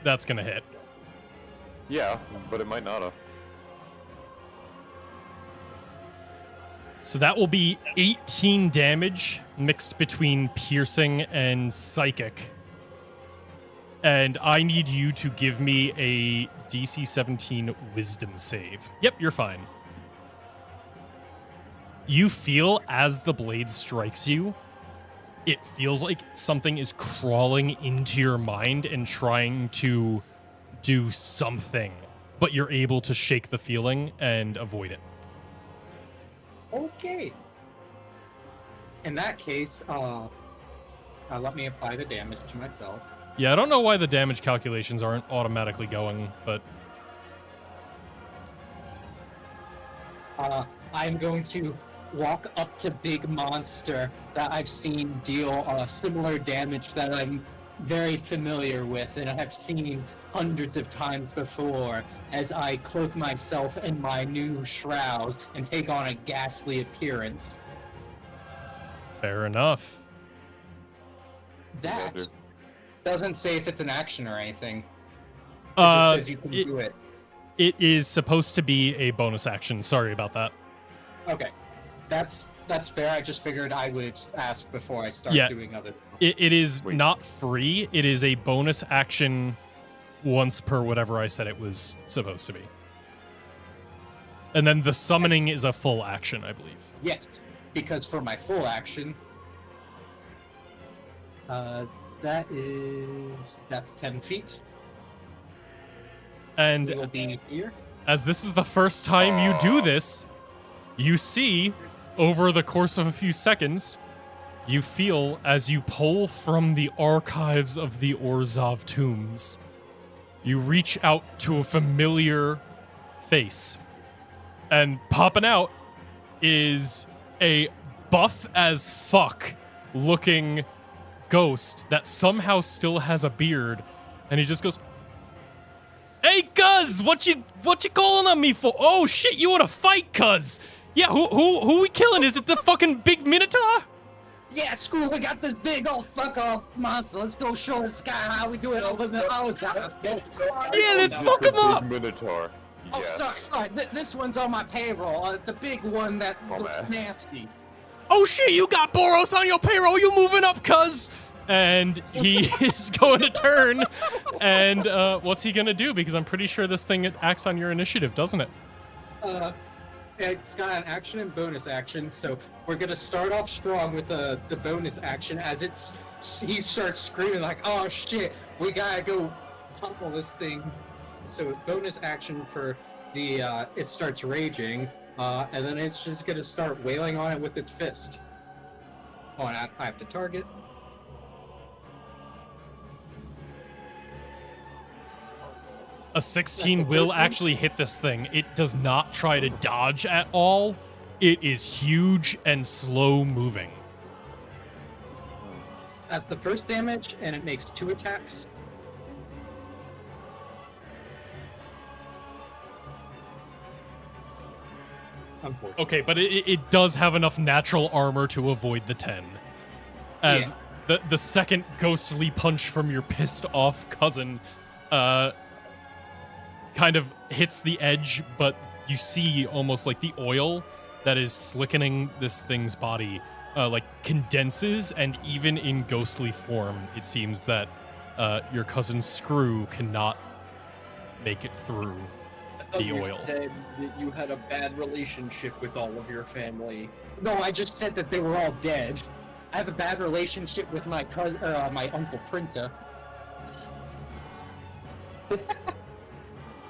That's gonna hit. Yeah, but it might not have. So that will be 18 damage mixed between piercing and psychic. And I need you to give me a DC 17 wisdom save. Yep, you're fine. You feel as the blade strikes you, it feels like something is crawling into your mind and trying to do something, but you're able to shake the feeling and avoid it. Okay. In that case, let me apply the damage to myself. Yeah, I don't know why the damage calculations aren't automatically going, but I'm going to walk up to big monster that I've seen deal similar damage that I'm very familiar with and I've seen hundreds of times before, as I cloak myself in my new shroud and take on a ghastly appearance. fair enough. That Commander. doesn't say if it's an action or anything. It Uh, just says you can do it. It is supposed to be a bonus action. Sorry about that. Okay. That's fair. I just figured I would ask before I start Yeah. doing other. It is Wait. not free. It is a bonus action once per whatever I said it was supposed to be. And then the summoning is a full action, I believe. Yes, because for my full action, that's 10 feet. And It will be here. as this is the first time you do this, you see, over the course of a few seconds, you feel as you pull from the archives of the Orzhov tombs, you reach out to a familiar face. And popping out is a buff as fuck looking ghost that somehow still has a beard. And he just goes, "Hey, cuz, what you calling on me for? Oh shit, you wanna fight, cuz? Yeah, who we killing? Is it the fucking big Minotaur? Yeah, screw, we got this big old fuck off monster. Let's go show this guy how we do it over the house. Yeah, let's fuck The him up." big Minotaur. Oh, Yes. sorry. This one's on my payroll. The big one that My looks bad. nasty. Oh shit, you got Boros on your payroll. You moving up, cuz? And he is going to turn. And what's he gonna do? Because I'm pretty sure this thing acts on your initiative, doesn't it? It's got an action and bonus action, so we're gonna start off strong with the bonus action as he starts screaming like, "Oh shit, we gotta go topple this thing." So bonus action for the it starts raging, and then it's just gonna start wailing on it with its fist. Oh, and I have to target. A 16 will actually hit this thing. It does not try to dodge at all. It is huge and slow moving. That's the first damage, and it makes 2 attacks. Unfortunately. Okay, but it does have enough natural armor to avoid the 10. As the second ghostly punch from your pissed off cousin kind of hits the edge, but you see almost like the oil that is slickening this thing's body like condenses, and even in ghostly form, it seems that your cousin Screw cannot make it through the You oil. said that you had a bad relationship with all of your family. No, I just said that they were all dead. I have a bad relationship with my cousin, my uncle Printa.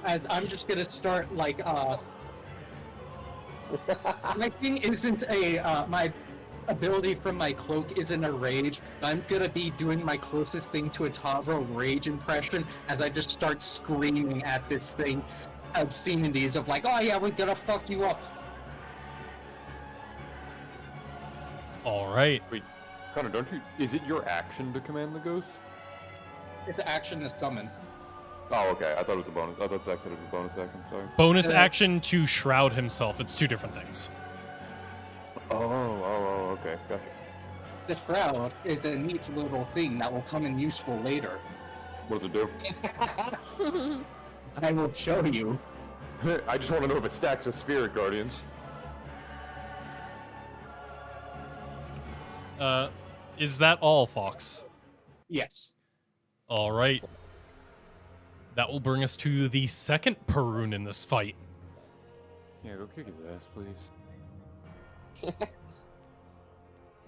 As I'm just gonna start like, my thing isn't a, my ability from my cloak isn't a rage. I'm gonna be doing my closest thing to a Tavro rage impression as I just start screaming at this thing. Obscenities of like, oh yeah, we're gonna fuck you up. All right. Wait, Connor, don't you? Is it your action to command the ghost? It's an action to summon. Oh, okay. I thought it was a bonus. I thought Zach said it was a bonus action. Sorry. Bonus action to shroud himself. It's 2 different things. Oh, okay. Gotcha. The shroud is a neat little thing that will come in useful later. What does it do? I will show you. I just want to know if it stacks with Spirit Guardians. Is that all, Fox? Yes. All right. That will bring us to the second Perun in this fight. Yeah, go kick his ass, please.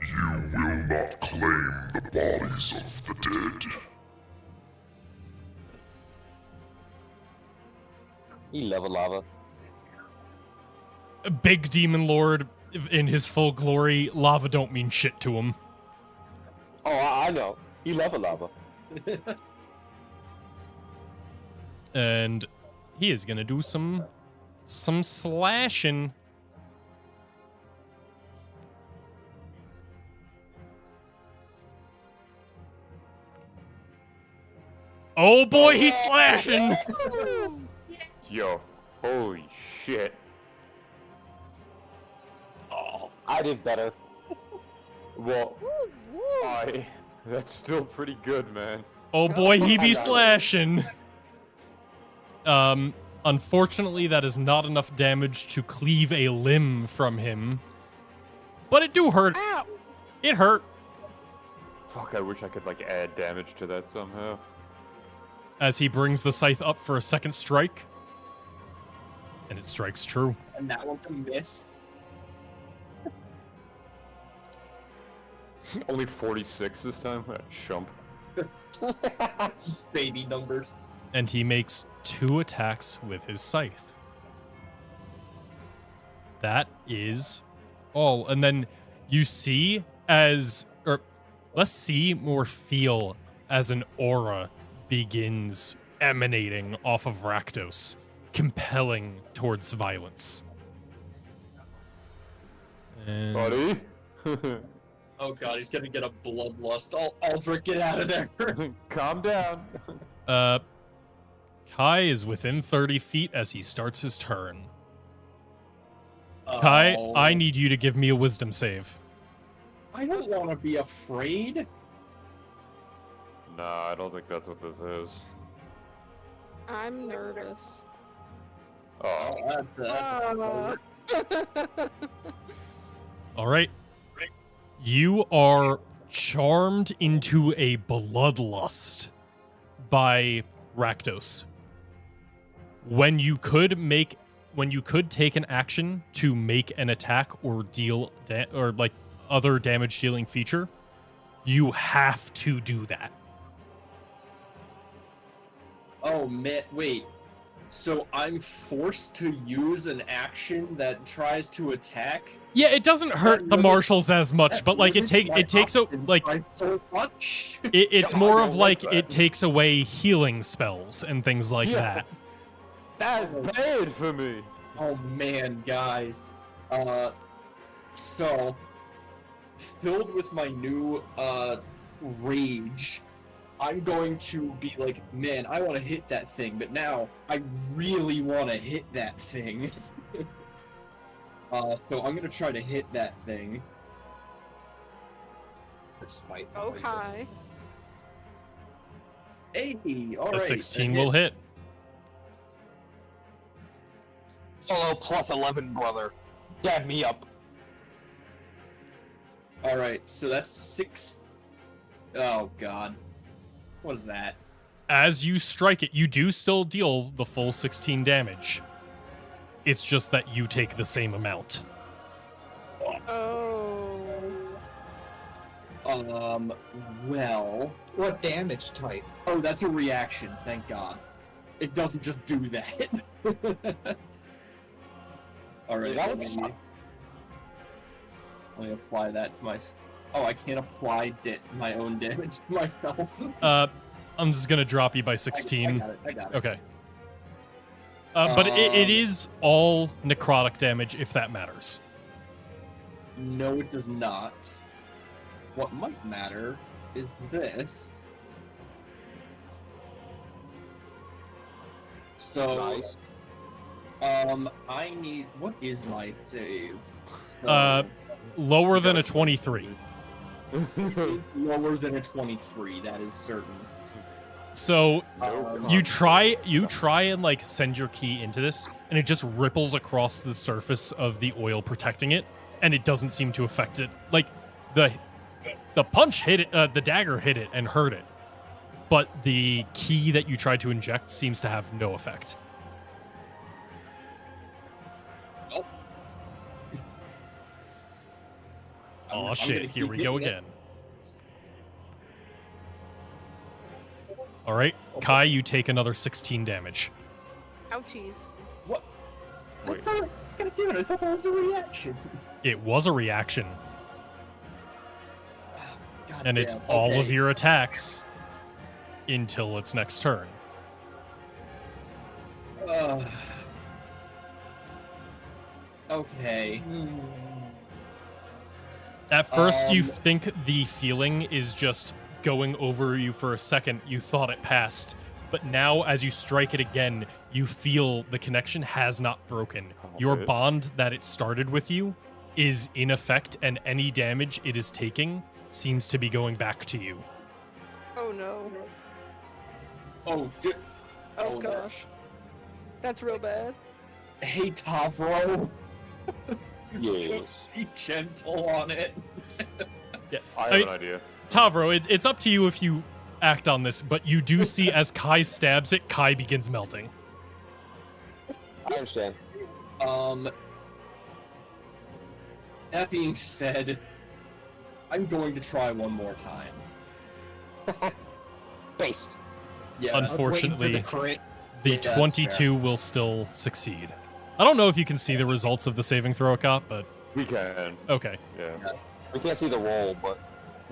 You will not claim the bodies of the dead. You level lava. A big demon lord in his full glory. Lava don't mean shit to him. Oh, I know. He level lava. And he is gonna do some slashing. Oh boy, he's slashing! Yo, holy shit. Oh, I did better. Well, that's still pretty good, man. Oh boy, he be slashing. Unfortunately, that is not enough damage to cleave a limb from him. But it do hurt. Ow! It hurt. Fuck, I wish I could, like, add damage to that somehow. As he brings the scythe up for a second strike. And it strikes true. And that one's a miss. Only 46 this time? That chump. Baby numbers. And he makes 2 attacks with his scythe. That is all. And then you see or let's see or feel as an aura begins emanating off of Rakdos, compelling towards violence. And Buddy? Oh god, he's gonna get a bloodlust. Aldrich, get out of there. Calm down. Kai is within 30 feet as he starts his turn. Kai, I need you to give me a wisdom save. I don't want to be afraid. Nah, I don't think that's what this is. I'm nervous. Oh, That's All right. You are charmed into a bloodlust by Rakdos. When you could take an action to make an attack or deal other damage dealing feature, you have to do that. Oh man, wait. So I'm forced to use an action that tries to attack? Yeah, it doesn't hurt the marshals as much, but like it takes a like so much. it's Yeah, more I of don't like like it that. takes away healing spells and things like Yeah. that. That's bad for me. Oh man, guys. So filled with my new rage, I'm going to be like, man, I want to hit that thing, but now I really want to hit that thing. So I'm gonna try to hit that thing. Despite Okay. 80. All A right. 16 will hit. Solo plus 11, brother. Dab me up. All right. So that's 6. Oh God. What is that? As you strike it, you do still deal the full 16 damage. It's just that you take the same amount. Oh. Well. What damage type? Oh, that's a reaction. Thank God. It doesn't just do that. All right. That would suck. Let me apply that to my. Oh, I can't apply my own damage to myself. I'm just gonna drop you by I 16. got it. I got it. Okay. But it is all necrotic damage, if that matters. No, it does not. What might matter is this. So, Nice. I need. What is my save? So, Lower than a 23. lower than a 23. That is certain. So Um, you try and like send your key into this, and it just ripples across the surface of the oil protecting it, and it doesn't seem to affect it. Like the punch hit it, the dagger hit it and hurt it, but the key that you tried to inject seems to have no effect. Nope. Oh I'm shit! gonna Here keep we go hitting it. again. All right, Kai, you take another 16 damage. Ouchies. What? Wait. God damn it! I thought that was a reaction. It was a reaction, God and it's damn, all of okay. your attacks until its next turn. Okay. At first, you Um, think the feeling is just going over you for a second. You thought it passed. But now, as you strike it again, you feel the connection has not broken. Your Okay. bond that it started with you is in effect, and any damage it is taking seems to be going back to you. Oh no. Oh, dude. Oh, Oh, no. gosh. That's real bad. Hey, Tavro. Yes. Be gentle on it. I have I- an idea. Tavro, it's up to you if you act on this, but you do see as Kai stabs it, Kai begins melting. I understand. That being said, I'm going to try one more time. Based. Yeah. Unfortunately, Waiting for the crit. the Yeah, that's 22 will still succeed. I don't know if you can see the results of the saving throw, Cop, but We can. okay. Yeah. We can't see the roll, but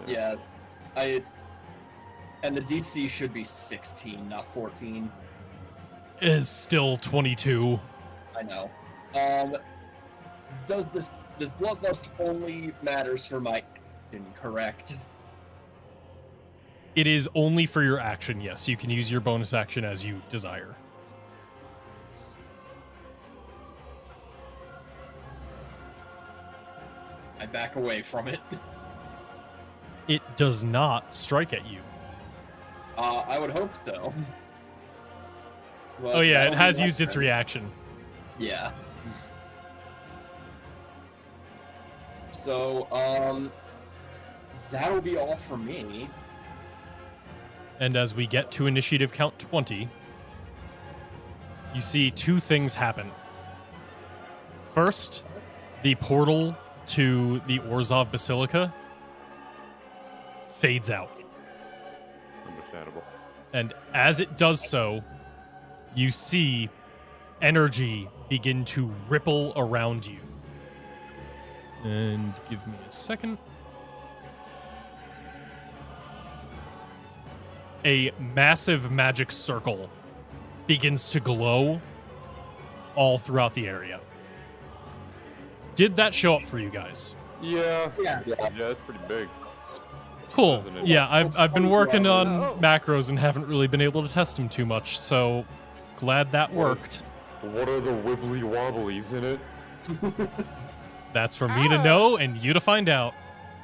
Yeah. And the DC should be 16, not 14. Is still 22. I know. Does this bloodlust only matters for my action, correct? It is only for your action, yes. You can use your bonus action as you desire. I back away from it. It does not strike at you. I would hope so. But Oh yeah, that'll it be has my used its turn. reaction. Yeah. So, that'll be all for me. And as we get to initiative count 20, you see two things happen. First, the portal to the Orzhov Basilica fades out. Understandable. And as it does so, you see energy begin to ripple around you. And give me a second. A massive magic circle begins to glow all throughout the area. Did that show up for you guys? Yeah. Yeah. It's pretty big. Cool. Isn't it? Yeah, I've been working on Oh. macros and haven't really been able to test them too much, so glad that worked. What are the wibbly wobblies in it? That's for me to know and you to find out.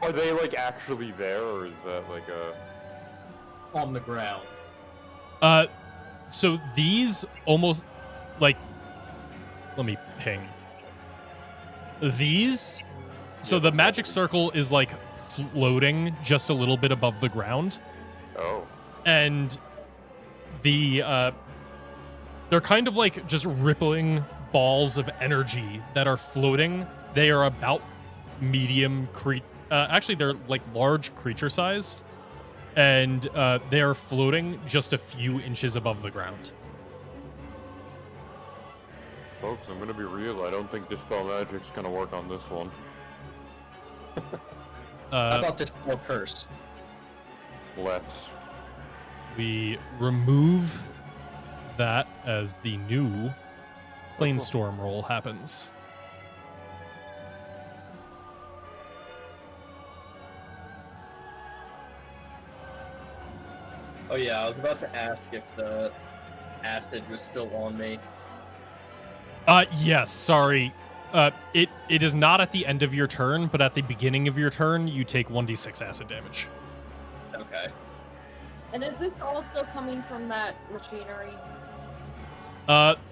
Are they like actually there, or is that like a? On the ground. So these almost like, let me ping. These, so the magic circle is like floating just a little bit above the ground, Oh. and the they're kind of like just rippling balls of energy that are floating. They are about medium actually they're like large creature sized, and they are floating just a few inches above the ground. Folks, I'm gonna be real. I don't think Dispel Magic's gonna work on this one. How about this more curse? Let's. We remove that as the new Planestorm roll happens. Oh yeah, I was about to ask if the acid was still on me. Yes, sorry. It is not at the end of your turn, but at the beginning of your turn, you take 1d6 acid damage. Okay. And is this all still coming from that machinery?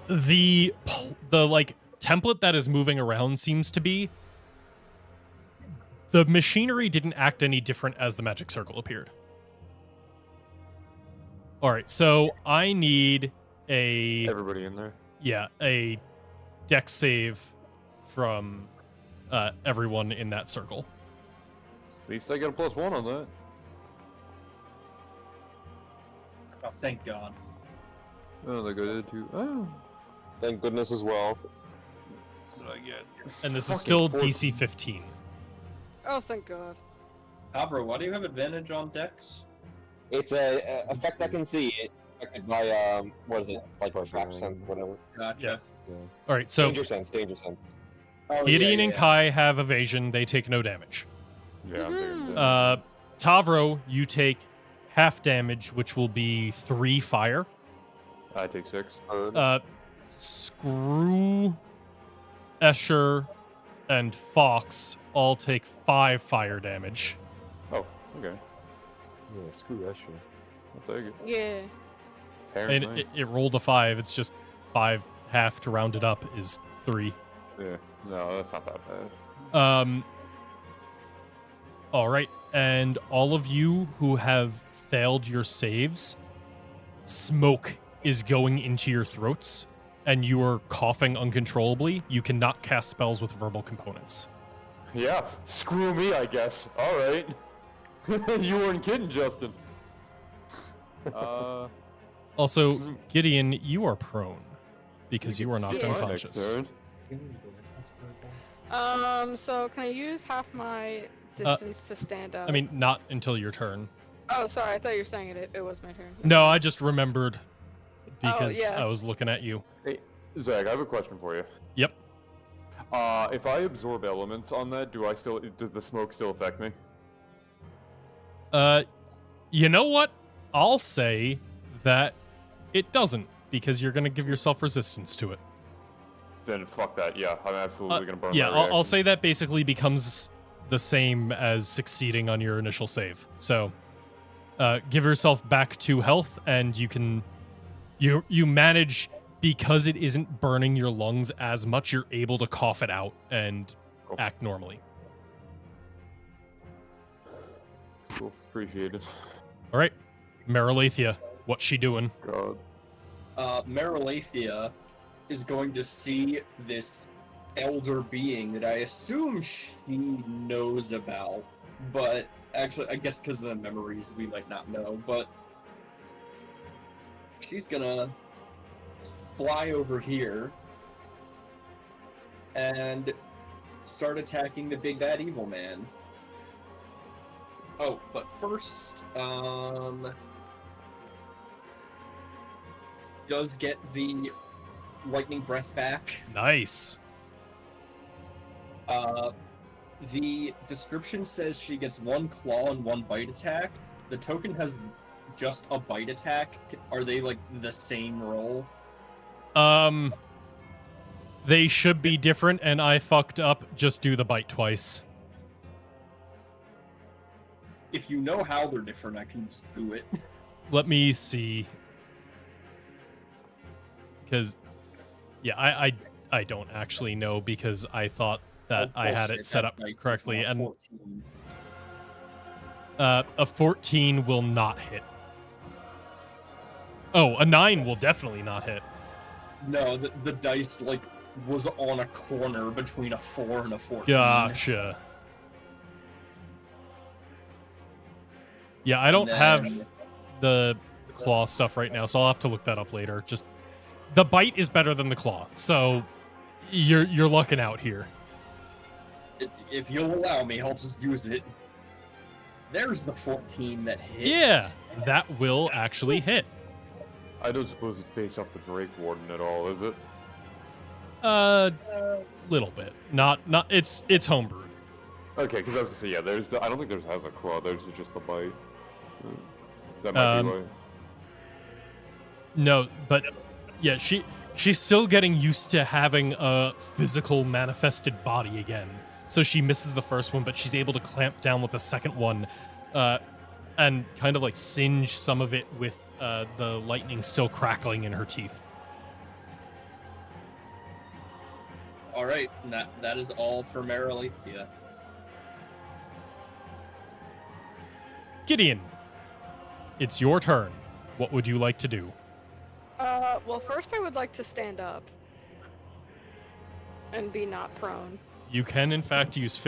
The like template that is moving around seems to be. The machinery didn't act any different as the magic circle appeared. All right, so I need Everybody in there. a dex save from everyone in that circle. At least I got a +1 on that. Oh, thank God. Oh, they did too. Oh. Thank goodness as well. What did I get? And this is Fucking still 14. DC 15. Oh, thank God. Alvaro, why do you have advantage on Dex? It's a effect I can see. It's affected by what is it? Like Pressure trap ring. sense, whatever. Gotcha. Yeah. All right, so Danger sense. Oh, Gideon yeah, and yeah. Kai have evasion. They take no damage. Yeah, I'm taking Mhm. that. Tavro, you take half damage, which will be 3 fire. I take 6. Screw, Escher, and Fox all take 5 fire damage. Oh, okay. Yeah, screw that shit. I'll take it. Yeah. And Apparently. it rolled a 5. It's just 5 half to round it up is 3. Yeah. No, that's not that bad. All right, and all of you who have failed your saves, smoke is going into your throats, and you are coughing uncontrollably. You cannot cast spells with verbal components. Yeah, screw me, I guess. All right. You weren't kidding, Justin. Also, Gideon, you are prone because you are knocked Skip my next unconscious. turn. So can I use half my distance to stand up? I mean, not until your turn. Oh, sorry. I thought you were saying it was my turn. No, I just remembered because yeah. I was looking at you. Hey, Zach, I have a question for you. Yep. If I absorb elements on that, does the smoke still affect me? You know what? I'll say that it doesn't because you're going to give yourself resistance to it. Then fuck that. Yeah, I'm absolutely gonna burn. Yeah, my I'll reaction. say that basically becomes the same as succeeding on your initial save. So, give yourself back to health, and you manage because it isn't burning your lungs as much. You're able to cough it out and Cool. act normally. Cool. Appreciate it. All right, Maralathia, what's she doing? God. Maralathia is going to see this elder being that I assume she knows about, but actually, I guess because of the memories, we might not know, but she's gonna fly over here and start attacking the big bad evil man. Oh, but first, does get the lightning breath back. Nice. The description says she gets 1 claw and 1 bite attack. The token has just a bite attack. Are they like the same roll? They should be different, and I fucked up. Just do the bite twice. If you know how they're different, I can just do it. Let me see. Because, yeah, I don't actually know because I thought that I had it set up correctly, and 14. a 14 will not hit. Oh, a 9 will definitely not hit. No, the dice like was on a corner between a 4 and a 14. Gotcha. Yeah, I don't have the claw stuff right now, so I'll have to look that up later. Just the bite is better than the claw, so you're lucking out here. If you'll allow me, I'll just use it. There's the 14 that hits. Yeah, that will actually hit. I don't suppose it's based off the Drake Warden at all, is it? Little bit. Not. It's homebrewed. Okay, because I was gonna say, yeah, I don't think there's has a claw. There's just a bite. That might be why. No, but yeah, she's still getting used to having a physical manifested body again. So she misses the first one, but she's able to clamp down with the second one, and kind of like singe some of it with the lightning still crackling in her teeth. All right, that is all for Maralethea. Gideon, it's your turn. What would you like to do? Well, first I would like to stand up and be not prone. You can, in fact, use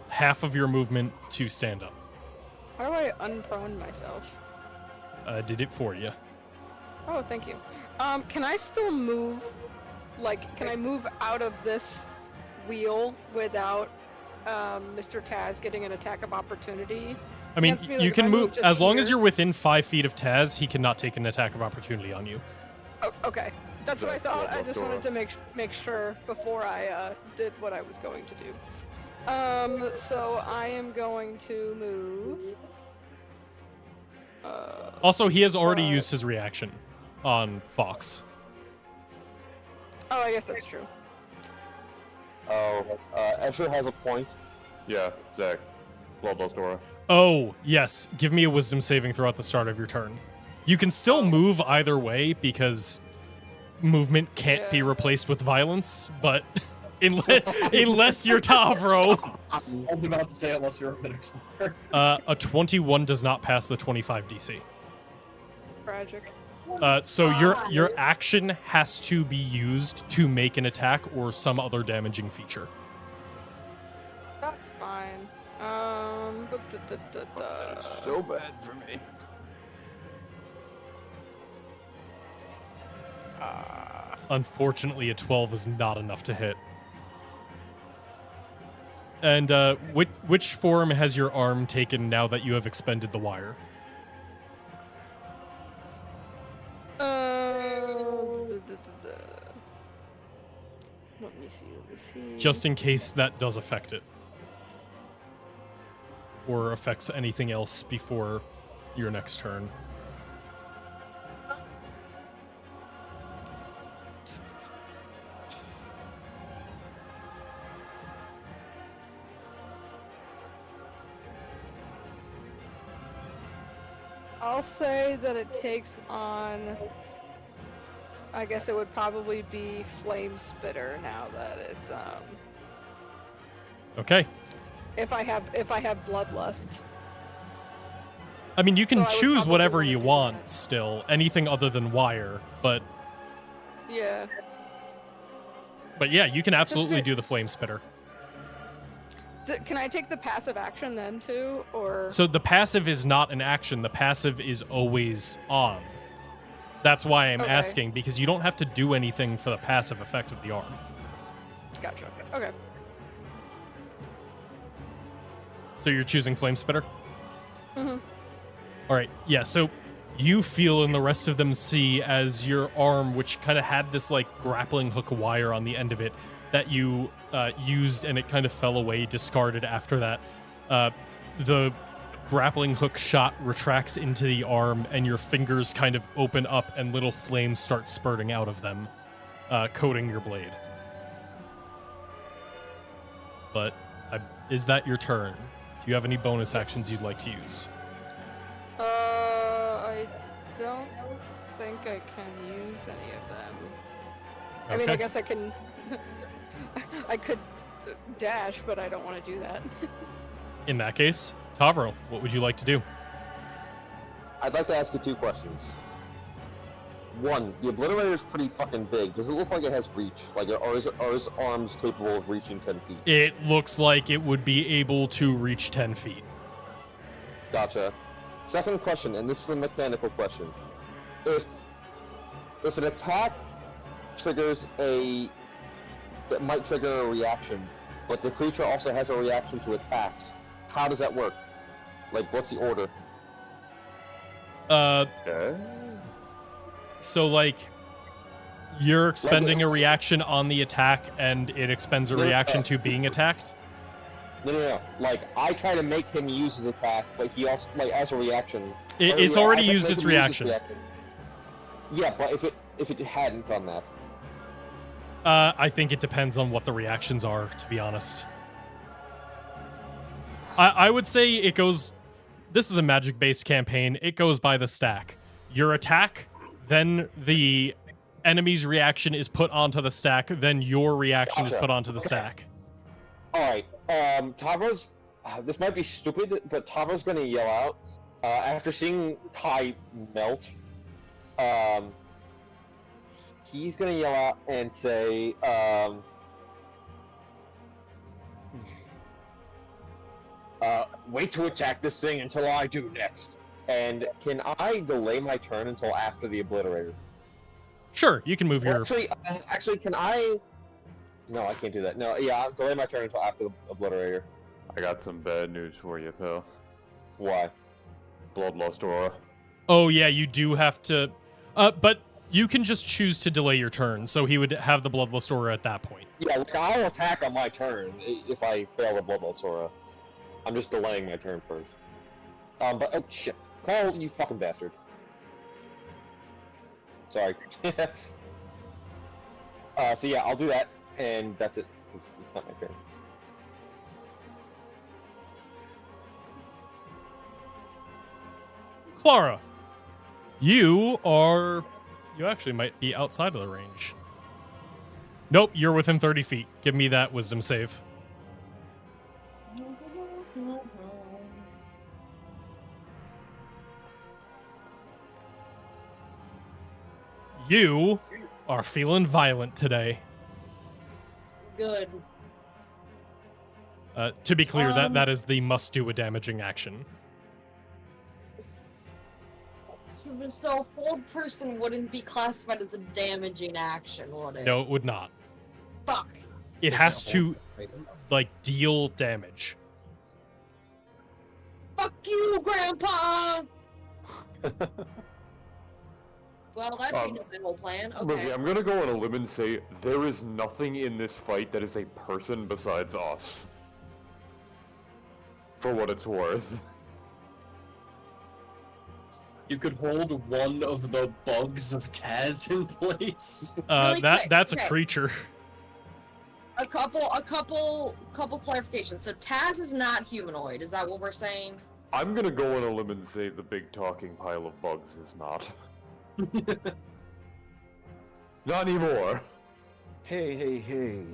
half of your movement to stand up. How do I unprone myself? Did it for you. Oh, thank you. Can I still move? Like, can I move out of this wheel without Mr. Taz getting an attack of opportunity? I mean, Against me, like, you if can I move just as long as here- you're within 5 feet of Taz. He cannot take an attack of opportunity on you. Oh, okay, that's what I thought. Yeah, I just wanted to make sure before I did what I was going to do. So I am going to move. Also, he has already used his reaction on Fox. Oh, I guess that's true. Oh, Escher has a point. Yeah, Zach. Bloodlust Aura. Oh, yes. Give me a wisdom saving throw at the start of your turn. You can still move either way because movement can't be replaced with violence, but unless you're Tavro. I was about to say unless you're a Minotaur. A 21 does not pass the 25 DC. Tragic. So your action has to be used to make an attack or some other damaging feature. That's fine. So bad for me. Unfortunately, a 12 is not enough to hit. And which form has your arm taken now that you have expended the wire? Let me see. Just in case that does affect it. Or affects anything else before your next turn. I'll say that it takes on. I guess it would probably be Flame Spitter now that it's Okay. If I have Bloodlust. I mean, you can So I would choose probably whatever wanna you do want that. still. Anything other than wire, but Yeah. yeah, you can absolutely fit- do the flame spitter. Can I take the passive action then too, or? So the passive is not an action. The passive is always on. That's why I'm Okay. asking, because you don't have to do anything for the passive effect of the arm. Gotcha. Okay. So you're choosing flame spitter? Mhm. All right. Yeah. So you feel and the rest of them see as your arm, which kind of had this like grappling hook wire on the end of it that you used and it kind of fell away, discarded after that. The grappling hook shot retracts into the arm and your fingers kind of open up and little flames start spurting out of them, coating your blade. But is that your turn? Do you have any bonus actions you'd like to use? I don't think I can use any of them. I mean, I guess I can. I could dash, but I don't want to do that. In that case, Tavro, what would you like to do? I'd like to ask you 2 questions. One, the Obliterator is pretty fucking big. Does it look like it has reach? Like, are his arms capable of reaching 10 feet? It looks like it would be able to reach 10 feet. Gotcha. Second question, and this is a mechanical question. If an attack triggers that might trigger a reaction, but the creature also has a reaction to attacks, how does that work? Like, what's the order? So, like, you're expending a reaction on the attack, and it expends a reaction to being attacked? No. Like, I try to make him use his attack, but he also, like, as a reaction. It's already used its reaction. Yeah, but if it hadn't done that. I think it depends on what the reactions are, to be honest. I would say it goes... This is a magic-based campaign. It goes by the stack. Your attack, then the enemy's reaction is put onto the stack, then your reaction is put onto the stack. Alright, Tavro's... this might be stupid, but Tavro's gonna yell out, after seeing Kai melt, he's gonna yell out and say, wait to attack this thing until I do next. And can I delay my turn until after the Obliterator? Sure, you can move your... Actually, can I... No, I can't do that. No, yeah, I'll delay my turn until after the Obliterator. I got some bad news for you, pal. Why? Bloodlust aura. Oh, yeah, you do have to... but you can just choose to delay your turn, so he would have the Bloodlust aura at that point. Yeah, like, I'll attack on my turn if I fail the Bloodlust aura. I'm just delaying my turn first. But, oh, shit. Call, you fucking bastard. Sorry. So yeah, I'll do that, and that's it, because it's not my turn. Clara, you actually might be outside of the range. Nope, you're within 30 feet. Give me that wisdom save. You are feeling violent today. Good. To be clear, that is the must do a damaging action. So hold person wouldn't be classified as a damaging action, would it? No, it would not. Fuck. It has to, like, deal damage. Fuck you, Grandpa! Well, that changes my whole plan. Okay. Lizzie, I'm gonna go on a limb and say there is nothing in this fight that is a person besides us. For what it's worth. You could hold one of the bugs of Taz in place. Really quick, That's okay. a creature. A couple clarifications. So Taz is not humanoid. Is that what we're saying? I'm gonna go on a limb and say the big talking pile of bugs is not. Not anymore. Hey.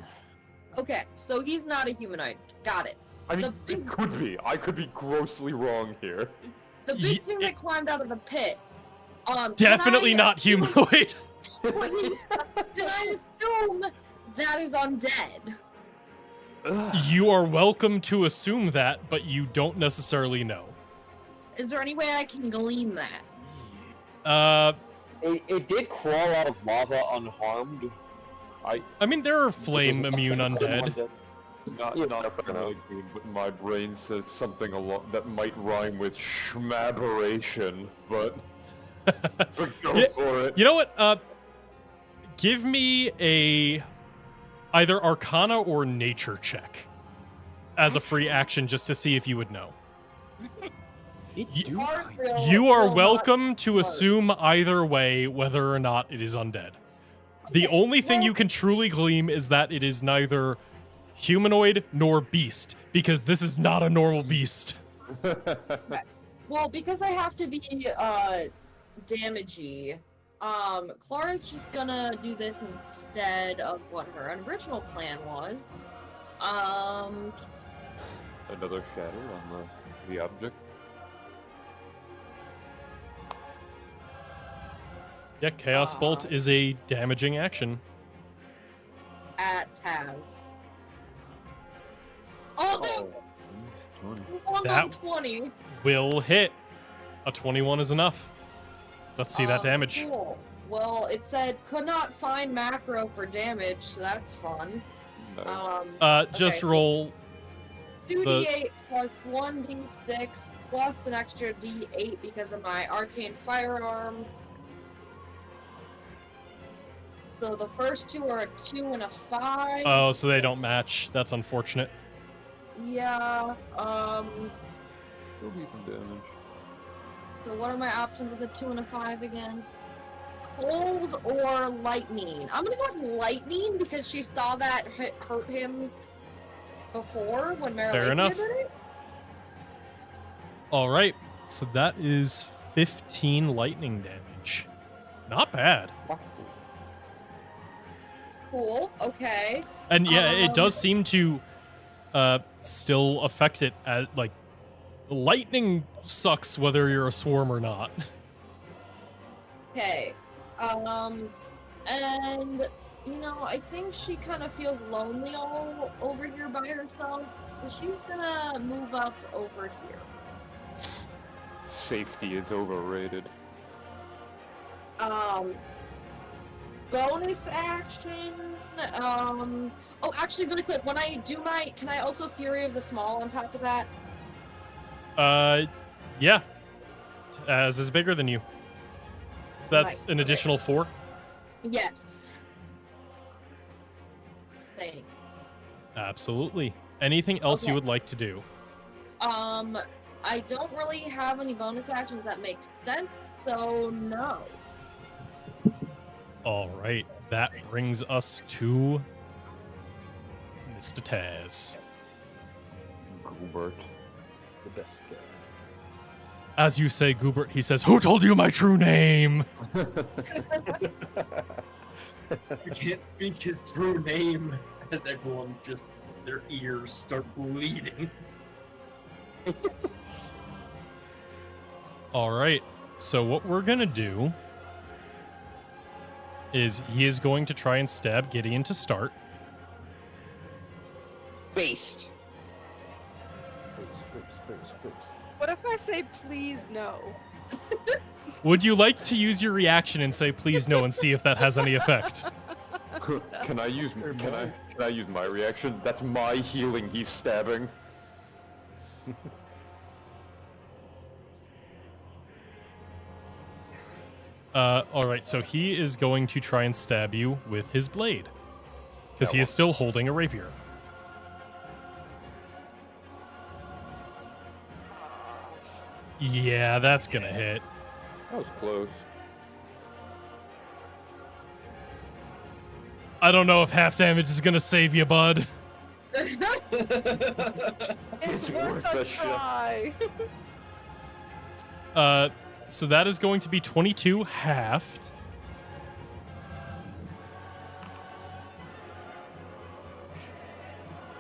Okay, so he's not a humanoid. Got it. I mean, it could be. I could be grossly wrong here. The big thing that climbed out of the pit. Definitely not humanoid. Can I assume that is undead? You are welcome to assume that, but you don't necessarily know. Is there any way I can glean that? It did crawl out of lava unharmed. I mean, there are flame immune undead. Not really good, but my brain says something that might rhyme with schmaberation, but... Go Yeah. for it. You know what? Give me either Arcana or Nature check as a free action, just to see if you would know. You are welcome to assume either way whether or not it is undead. The only thing you can truly glean is that it is neither humanoid nor beast, because this is not a normal beast. Well, because I have to be damagey, Clara's just gonna do this instead of what her original plan was. Another shadow on the object. Yeah, Chaos Bolt is a damaging action. At Taz. Oh, That- 20. Will hit. A 21 is enough. Let's see that damage. Cool. Well, it said could not find macro for damage, so that's fun. Nice. Just okay. roll 2d8 plus 1d6 plus an extra d8 because of my arcane firearm. So the first two are a 2 and a 5. Oh, so they don't match. That's unfortunate. Yeah, There'll be some damage. so what are my options with a 2 and a 5 again? Cold or lightning? I'm gonna go with lightning because she saw that hurt him before when Fair Marilyn enough. did it. All right, so that is 15 lightning damage. Not bad. Cool, okay. And yeah, it does seem to still affect it as, like, lightning sucks whether you're a swarm or not. Okay. And you know, I think she kind of feels lonely all over here by herself, so she's gonna move up over here. Safety is overrated. Bonus action. Oh, actually, really quick, when I do my, can I also Fury of the Small on top of that? Yeah. As is bigger than you. So that's Nice, an okay. additional 4. Yes. Thanks. Absolutely. Anything else you Okay. would like to do? I don't really have any bonus actions that make sense, so no. All right, that brings us to Mr. Taz. Goobert. The best guy. As you say, Goobert, he says, "Who told you my true name?" You can't speak his true name as everyone just, their ears start bleeding. All right, so what we're gonna do is he is going to try and stab Gideon to start. Based. Space. What if I say please no? Would you like to use your reaction and say please no and see if that has any effect? Can I use my reaction? That's my healing. He's stabbing. All right, so he is going to try and stab you with his blade because he is still holding a rapier. Yeah, that's gonna hit. That was close. I don't know if half damage is gonna save you, bud. It's worth worth a a shot. try. So that is going to be 22 halved.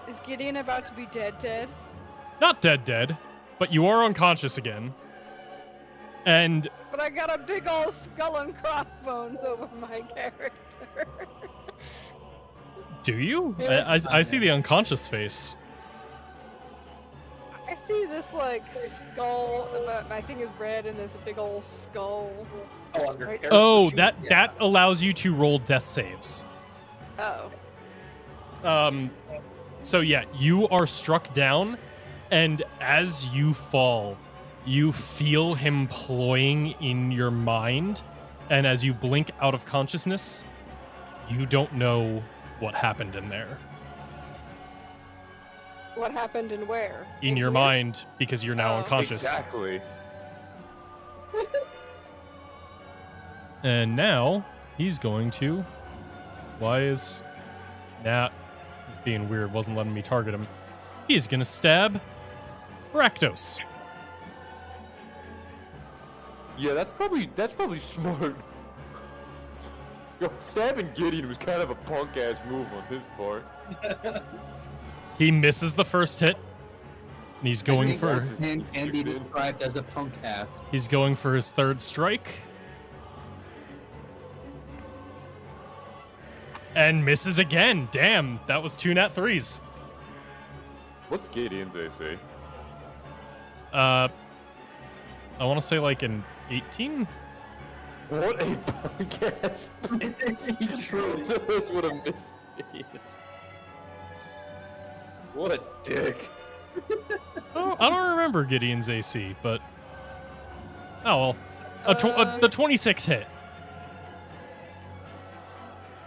Is Gideon about to be dead? Not dead, but you are unconscious again. And But I got a big old skull and crossbones over my character. do you? I see the unconscious face. I see this like skull, but my thing is red, and there's a big old skull. Oh, under Right. character Oh, sheet? that Yeah. that allows you to roll death saves. Oh. So yeah, you are struck down, and as you fall, you feel him ploying in your mind, and as you blink out of consciousness, you don't know what happened in there. What happened and where? In your here? mind, because you're now Oh. unconscious. Exactly. And now he's going to. Why is. Nah, he's being weird, wasn't letting me target him. He's gonna stab Rakdos. Yeah, that's probably smart. Yo, stabbing Gideon was kind of a punk ass move on his part. He misses the first hit. And he's going I for. think can be described as a punk ass. He's going for his third strike. And misses again. Damn, that was 2 nat 3s. What's Gideon's AC? I want to say like an 18. What a punk ass! This would have missed me. What a dick! I don't remember Gideon's AC, but oh well, the 26 hit.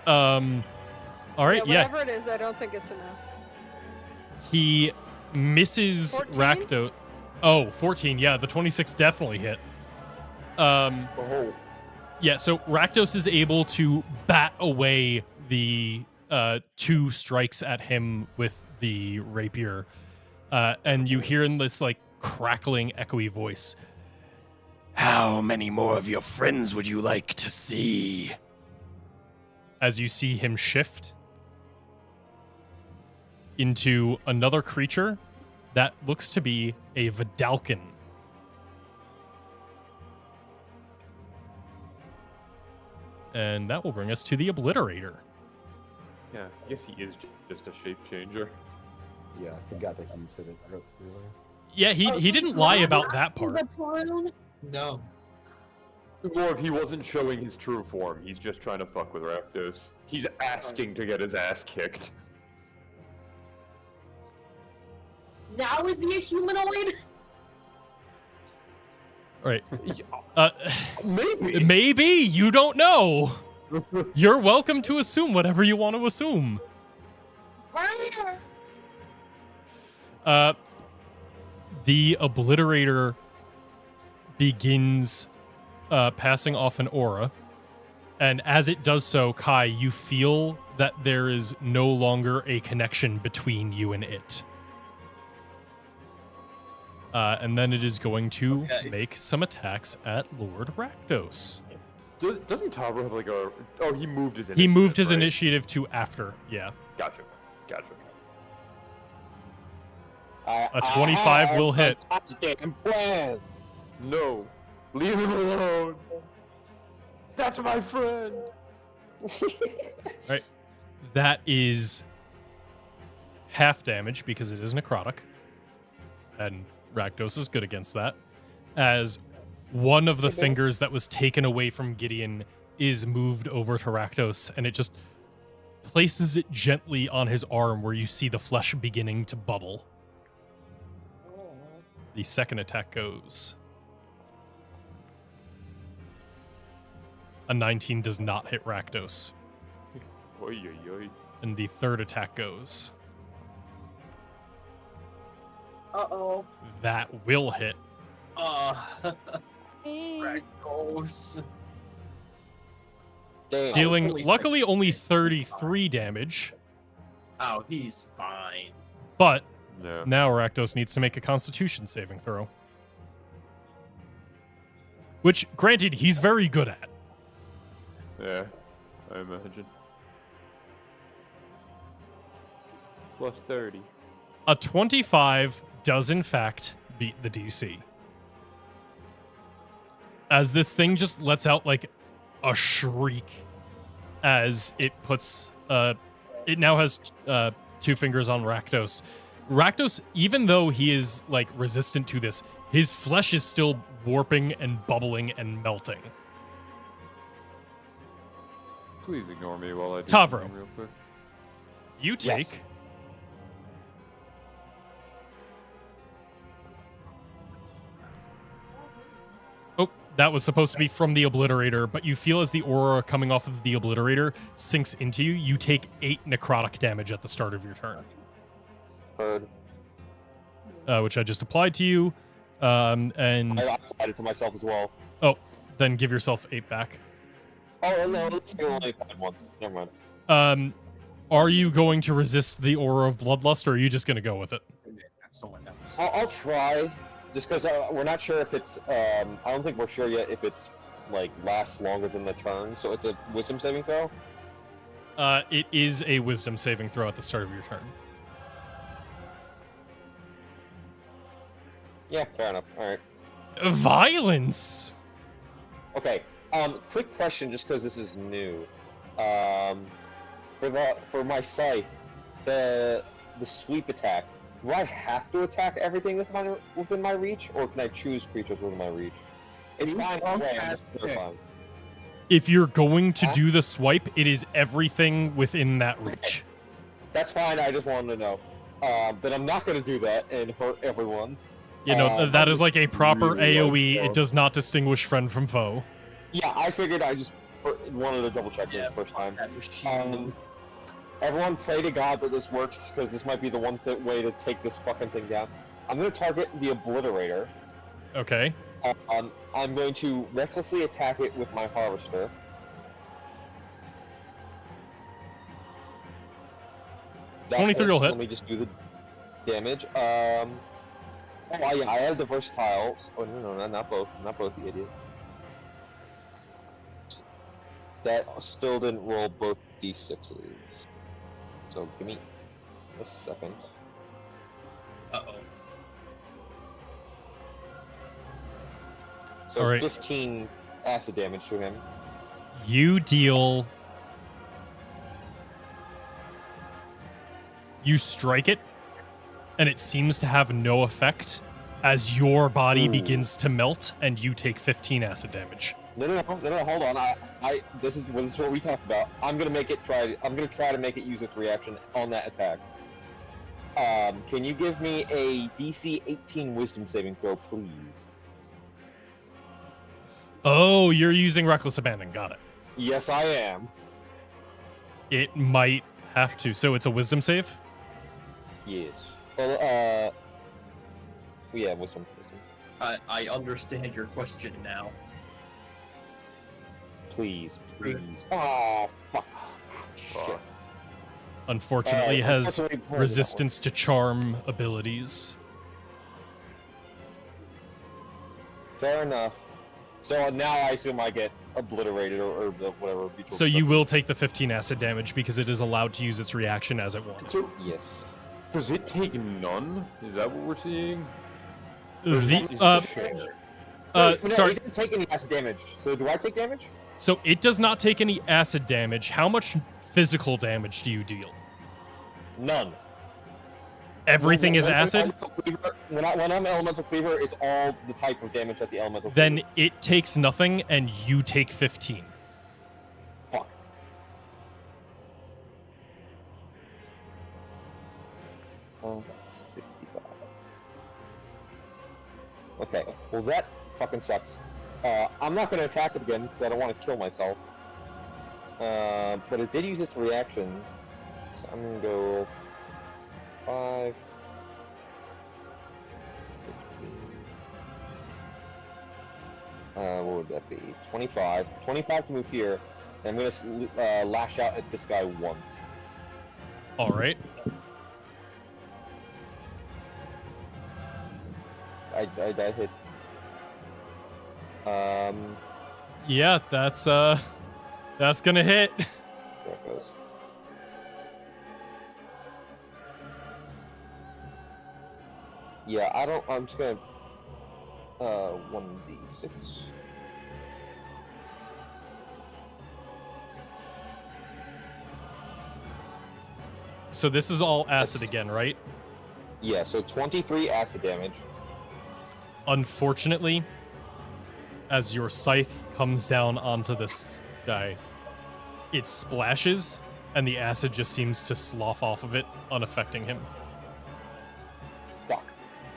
All right, yeah. Whatever it is, I don't think it's enough. He misses 14? Rakdos. Oh, 14. Yeah, the 26 definitely hit. Oh. Yeah, so Rakdos is able to bat away the 2 strikes at him with the rapier. And you hear in this like crackling, echoey voice, "How many more of your friends would you like to see?" As you see him shift into another creature that looks to be a Vidalcan. And that will bring us to the Obliterator. Yeah, I guess he is just a shape changer. Yeah, I forgot that he said it earlier. Yeah, he didn't lie about that part. No. Or if he wasn't showing his true form, he's just trying to fuck with Rakdos. He's asking to get his ass kicked. Now is he a humanoid? Right. Maybe. Maybe, you don't know. You're welcome to assume whatever you want to assume. The Obliterator begins passing off an aura, and as it does so, Kai, you feel that there is no longer a connection between you and it. And then it is going to make some attacks at Lord Rakdos. Doesn't Tabra have like a... Oh, he moved his initiative, He moved his right? initiative to after, yeah. Gotcha. A 25 will hit. No. Leave him alone. That's my friend. Right. That is half damage because it is necrotic. And Rakdos is good against that. As one of the fingers that was taken away from Gideon is moved over to Rakdos, and it just places it gently on his arm where you see the flesh beginning to bubble. The second attack goes. A 19 does not hit Rakdos. Oy, oy, oy. And the third attack goes. Uh-oh. That will hit. Rakdos. Damn. Dealing, holy luckily, shit. only 33 damage. Oh, he's fine. But Yeah. now Rakdos needs to make a Constitution saving throw. Which, granted, he's very good at. Yeah, I imagine. Plus 30. A 25 does, in fact, beat the DC. As this thing just lets out, like, a shriek as it puts... it now has 2 fingers on Rakdos. Rakdos, even though he is, like, resistant to this, his flesh is still warping and bubbling and melting. Please ignore me while I do Tavro. something real quick. You take... Yes. That was supposed to be from the Obliterator, but you feel as the aura coming off of the Obliterator sinks into you, you take 8 necrotic damage at the start of your turn. Heard. Which I just applied to you. And I applied it to myself as well. then give yourself 8 back. Oh, no, let's do only 5 once. Never mind. Are you going to resist the aura of bloodlust, or are you just going to go with it? I'll try, just because we're not sure if it's, I don't think we're sure yet if it's, like, lasts longer than the turn, so it's a wisdom saving throw? It is a wisdom saving throw at the start of your turn. Yeah, fair enough. Alright. Violence! Okay, quick question, just because this is new. For my scythe, the sweep attack, do I have to attack everything within my reach, or can I choose creatures within my reach? It's fine away, I'm just clarifying. If you're going to do the swipe, it is everything within that reach. That's fine, I just wanted to know. Then I'm not going to do that and hurt everyone. You know, that is like a proper really AoE. It does not distinguish friend from foe. Yeah, I figured I just wanted to double check this first time. Everyone pray to God that this works, because this might be the one way to take this fucking thing down. I'm going to target the Obliterator. Okay. I'm going to recklessly attack it with my Harvester. That 23 will hits. hit. Let me just do the damage. Oh, yeah, I have the versatile. Oh, no, not both. Not both, you idiot. That still didn't roll both d6s. So give me a second. Uh-oh. So All right. 15 acid damage to him. You deal... You strike it, and it seems to have no effect as your body begins to melt, and you take 15 acid damage. No, hold on. This is what we talked about. I'm gonna try to make it use its reaction on that attack. Can you give me a DC 18 Wisdom saving throw, please? Oh, you're using Reckless Abandon. Got it. Yes, I am. It might have to. So it's a Wisdom save? Yes. Well, yeah, Wisdom. I understand your question now. Please. Oh, fuck. Shit. Unfortunately, has unfortunately, part of that resistance to charm abilities. Fair enough. So now I assume I get obliterated or whatever. So you will take the 15 acid damage because it is allowed to use its reaction as it wants. So, Yes. does it take none? Is that what we're seeing? No, Sorry. it didn't take any acid damage. So do I take damage? So it does not take any acid damage. How much physical damage do you deal? None. Everything is When acid? When I'm Elemental Cleaver, it's all the type of damage that the Elemental Then Cleaver is. it takes nothing and you take 15. Fuck. Oh, 65. Okay, well that fucking sucks. I'm not going to attack it again because I don't want to kill myself. But it did use its reaction. So I'm going to go 5, 15. What would that be? 25. 25 to move here. And I'm going to lash out at this guy once. All right. I hit. Yeah, that's gonna hit. There it goes. Yeah, I'm just gonna 1d6. So this is all acid again, right? Yeah, so 23 acid damage. Unfortunately, as your scythe comes down onto this guy, it splashes, and the acid just seems to slough off of it, unaffecting him. Fuck.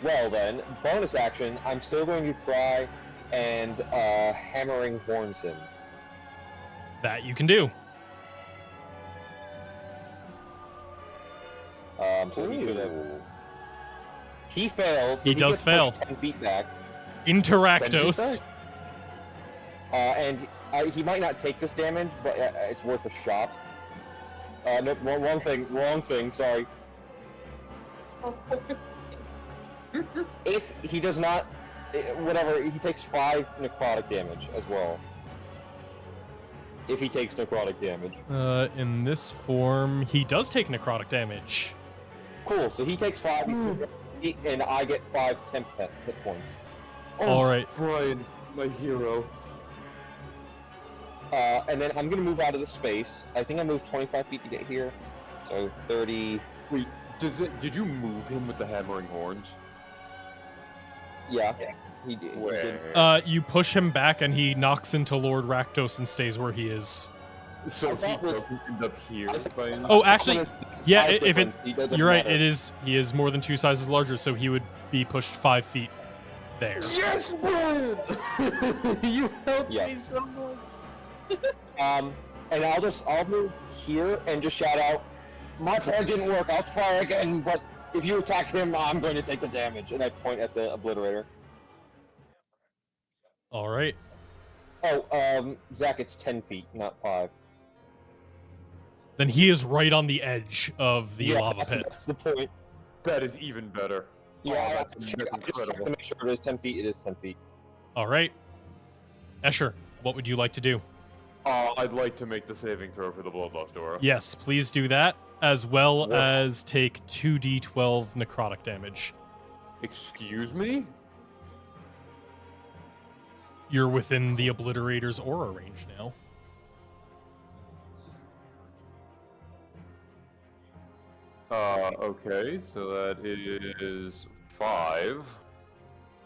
Well then, bonus action, I'm still going to try and hammering horns him. That you can do. So he should have. He fails. So He does gets pushed fail. 10 feet back. Into Rakdos. And he might not take this damage, but it's worth a shot. No, wrong thing, sorry. If he does not, whatever, he takes 5 necrotic damage as well. If he takes necrotic damage. In this form, he does take necrotic damage. Cool, so he takes 5, and I get 5 temp hit points. All right. Brian, my hero. And then I'm gonna move out of the space. I think I moved 25 feet to get here. So 30. Wait, did you move him with the hammering horns? Yeah, he did. Where? You push him back, and he knocks into Lord Rakdos and stays where he is. So I he thought with- doesn't end up here by any- Oh, actually, yeah. Size If it, difference, it doesn't you're right. matter. It is. He is more than 2 sizes larger, so he would be pushed 5 feet there. Yes, Brian! You helped me Yes. so much. And I'll move here and just shout out, my plan didn't work, I'll try again, but if you attack him, I'm going to take the damage. And I point at the obliterator. All right. Oh, Zach, it's 10 feet, not 5. Then he is right on the edge of the lava pit. That's the point. That is even better. Yeah, Oh, I that's just checked incredible. to make sure it is 10 feet, it is 10 feet. All right. Escher, what would you like to do? I'd like to make the saving throw for the Bloodlust Aura. Yes, please do that, as well as take 2d12 necrotic damage. Excuse me? You're within the Obliterator's aura range now. Okay, so that is 5.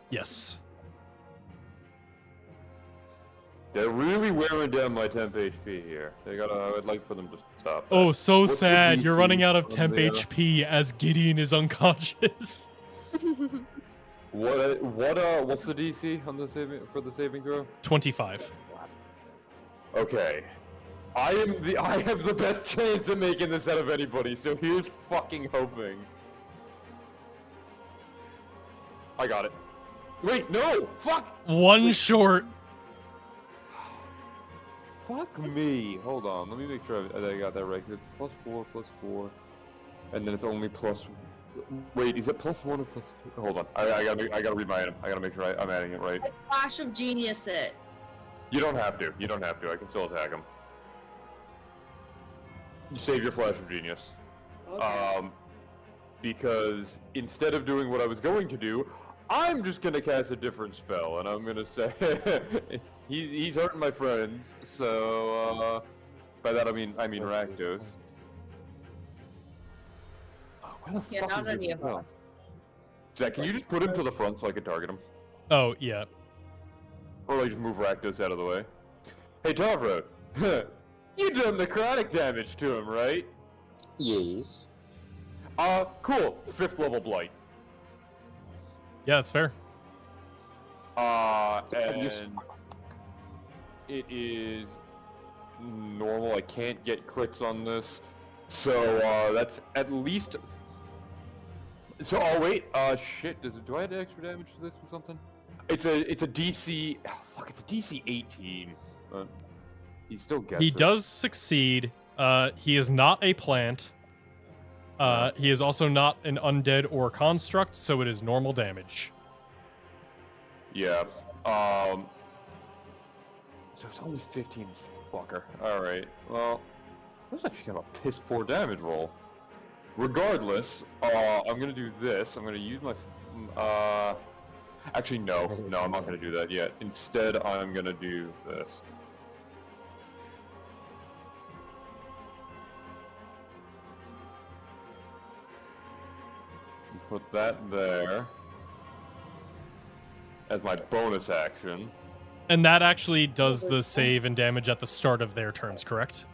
Yes. They're really wearing down my temp HP here. I would like for them to stop that. Oh, so What's the sad. You're DC running out of on temp the, HP as Gideon is unconscious. What's the DC on the saving throw? 25. Okay. I have the best chance of making this out of anybody, so here's fucking hoping. I got it. Wait, no! Fuck! One short. Fuck me. Hold on, let me make sure I got that right. It's +4, and then it's only plus. Wait, is it +1 or +2? Hold on, I gotta read my item. I gotta make sure I'm adding it right. Flash of Genius it. You don't have to. You don't have to. I can still attack him. You save your flash of genius. Okay. Because instead of doing what I was going to do, I'm just gonna cast a different spell, and I'm gonna say he's hurting my friends. So by that I mean Rakdos. Oh, where the Yeah, fuck not is this any of spell? us. Zach, can you just put him to the front so I can target him, Oh, yeah. or like just move Rakdos out of the way? Hey, Tavro, you done necrotic damage to him, right? Yes. Cool. 5th level blight. Yeah, that's fair. And it is normal. I can't get crits on this, so that's at least. So wait. Shit. Do I add extra damage to this or something? It's a DC. Fuck. It's a DC 18. But he still gets He it. does succeed. He is not a plant. He is also not an undead or construct, so it is normal damage. Yeah. So it's only 15. Fucker. All right. Well, that was actually kind of a piss poor damage roll. Regardless, I'm gonna do this. I'm gonna use my. Actually, no, I'm not gonna do that yet. Instead, I'm gonna do this. Put that there as my bonus action. And that actually does the save and damage at the start of their turns, correct?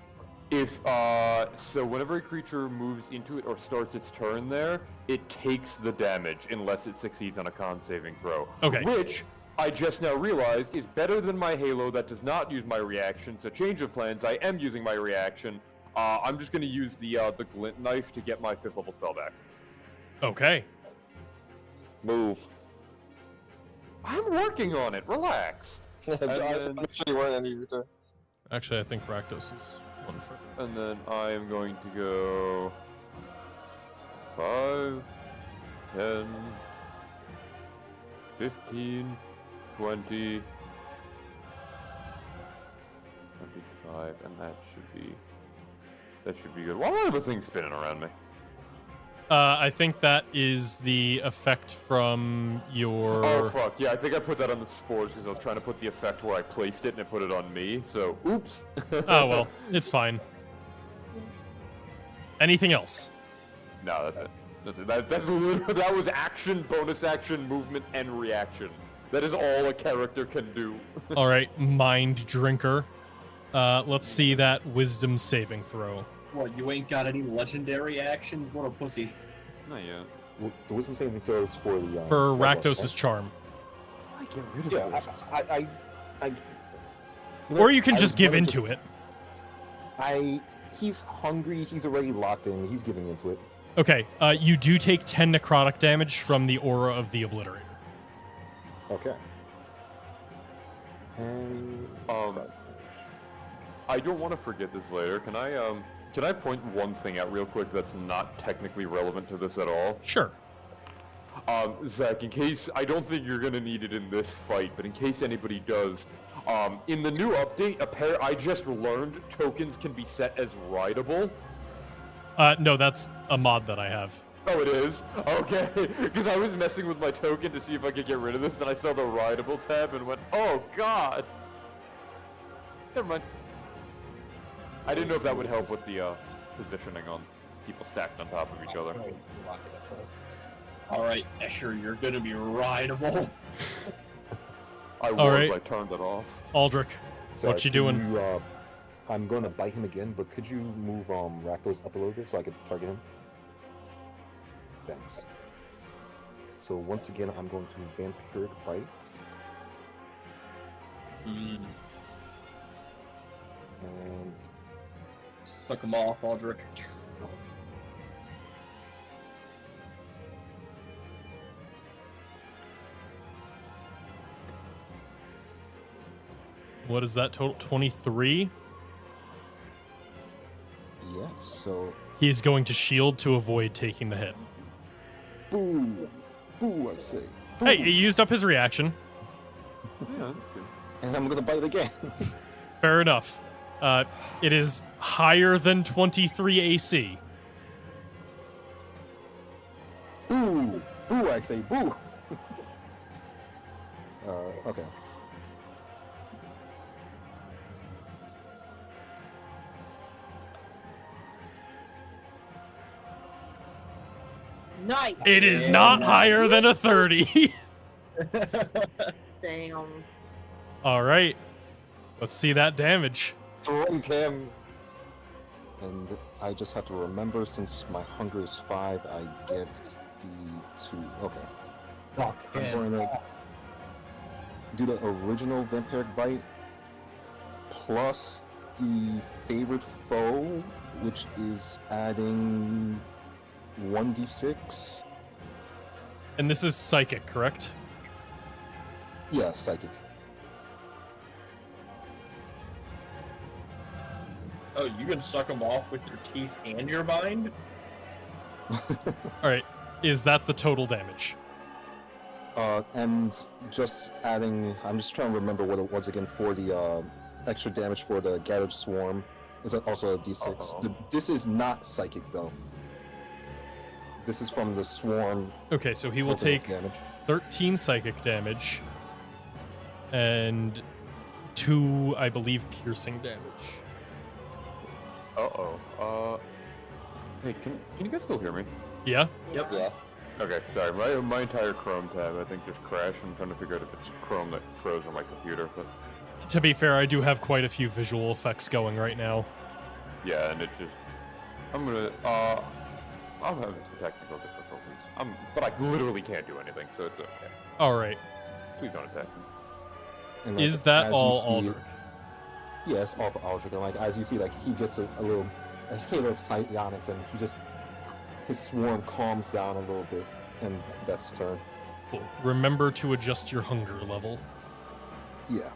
If so whenever a creature moves into it or starts its turn there, it takes the damage unless it succeeds on a con saving throw. Okay. Which I just now realized is better than my Halo that does not use my reaction. So change of plans. I am using my reaction. I'm just gonna use the glint knife to get my 5th level spell back. Okay. Move. I'm working on it. Relax. I just then- wanna make sure you weren't any your turn. Actually, I think Rakdos is one further. And then I am going to go 5, 10, 15, 20, 25, and that should be good. Why are the things spinning around me? I think that is the effect from your. Oh fuck, yeah, I think I put that on the spores because I was trying to put the effect where I placed it and it put it on me, so oops. Oh well, it's fine. Anything else? No, that's it. That's it. That's literally, that was action, bonus action, movement, and reaction. That is all a character can do. All right, mind drinker. Let's see that wisdom saving throw. What, you ain't got any legendary actions? What a pussy. Not yet. The wisdom saving throws for the For Red Rose, Rakdos' charm. I get rid of Yeah, this. I you know, Or you can I just was give gonna into just- it. He's hungry. He's already locked in. He's giving into it. Okay, you do take 10 necrotic damage from the aura of the Obliterator. Okay. And I don't want to forget this later. Can I point one thing out real quick that's not technically relevant to this at all? Sure. Zach, in case, I don't think you're gonna need it in this fight, but in case anybody does, in the new update, I just learned tokens can be set as rideable. No, that's a mod that I have. Oh, it is? Okay, because I was messing with my token to see if I could get rid of this, and I saw the rideable tab and went, oh god! Never mind. I didn't know if that would help with the positioning on people stacked on top of each other. Alright, Escher, you're gonna be rideable. I was, Alright. I turned it off. Aldrich, sorry, what you can doing? You, I'm going to bite him again, but could you move Rakdos up a little bit so I could target him? Thanks. So once again, I'm going to Vampiric Bite. Mm. And Suck him off, Aldrich. What is that total? 23? yeah, so He is going to shield to avoid taking the hit. boo, boo, I say. Boo. Hey, he used up his reaction. Yeah, that's good. And I'm gonna bite again. Fair enough. It is higher than 23 AC. Boo, boo, I say, boo. Okay. Nice. It is not higher than a 30. Damn. All right. Let's see that damage. Drink him. And I just have to remember, since my hunger is 5, I get D2. Okay. Fuck. I'm going to do the original Vampiric Bite plus the favorite foe, which is adding 1d6. And this is psychic, correct? Yeah, psychic. Oh, you can suck him off with your teeth and your mind? All right. Is that the total damage? And just adding, I'm just trying to remember what it was again for the extra damage for the Gathered Swarm. Is also a d6. This is not psychic though. This is from the Swarm. Okay, so he will ultimate take damage. 13 psychic damage and 2, I believe, piercing damage. Hey, can you guys still hear me? Yeah? Yep. Yeah. Okay, sorry, my entire Chrome tab I think just crashed. I'm trying to figure out if it's Chrome that froze on my computer, but To be fair, I do have quite a few visual effects going right now. yeah, and it just, I'm having some technical difficulties. But I literally can't do anything, so it's okay. All right. Please don't attack me. And, like, Is that as you all see- Aldrich? Yes, all for Aldrich. And like as you see, like he gets a halo of psionics, and his swarm calms down a little bit, and that's his turn. Cool. Remember to adjust your hunger level. Yeah.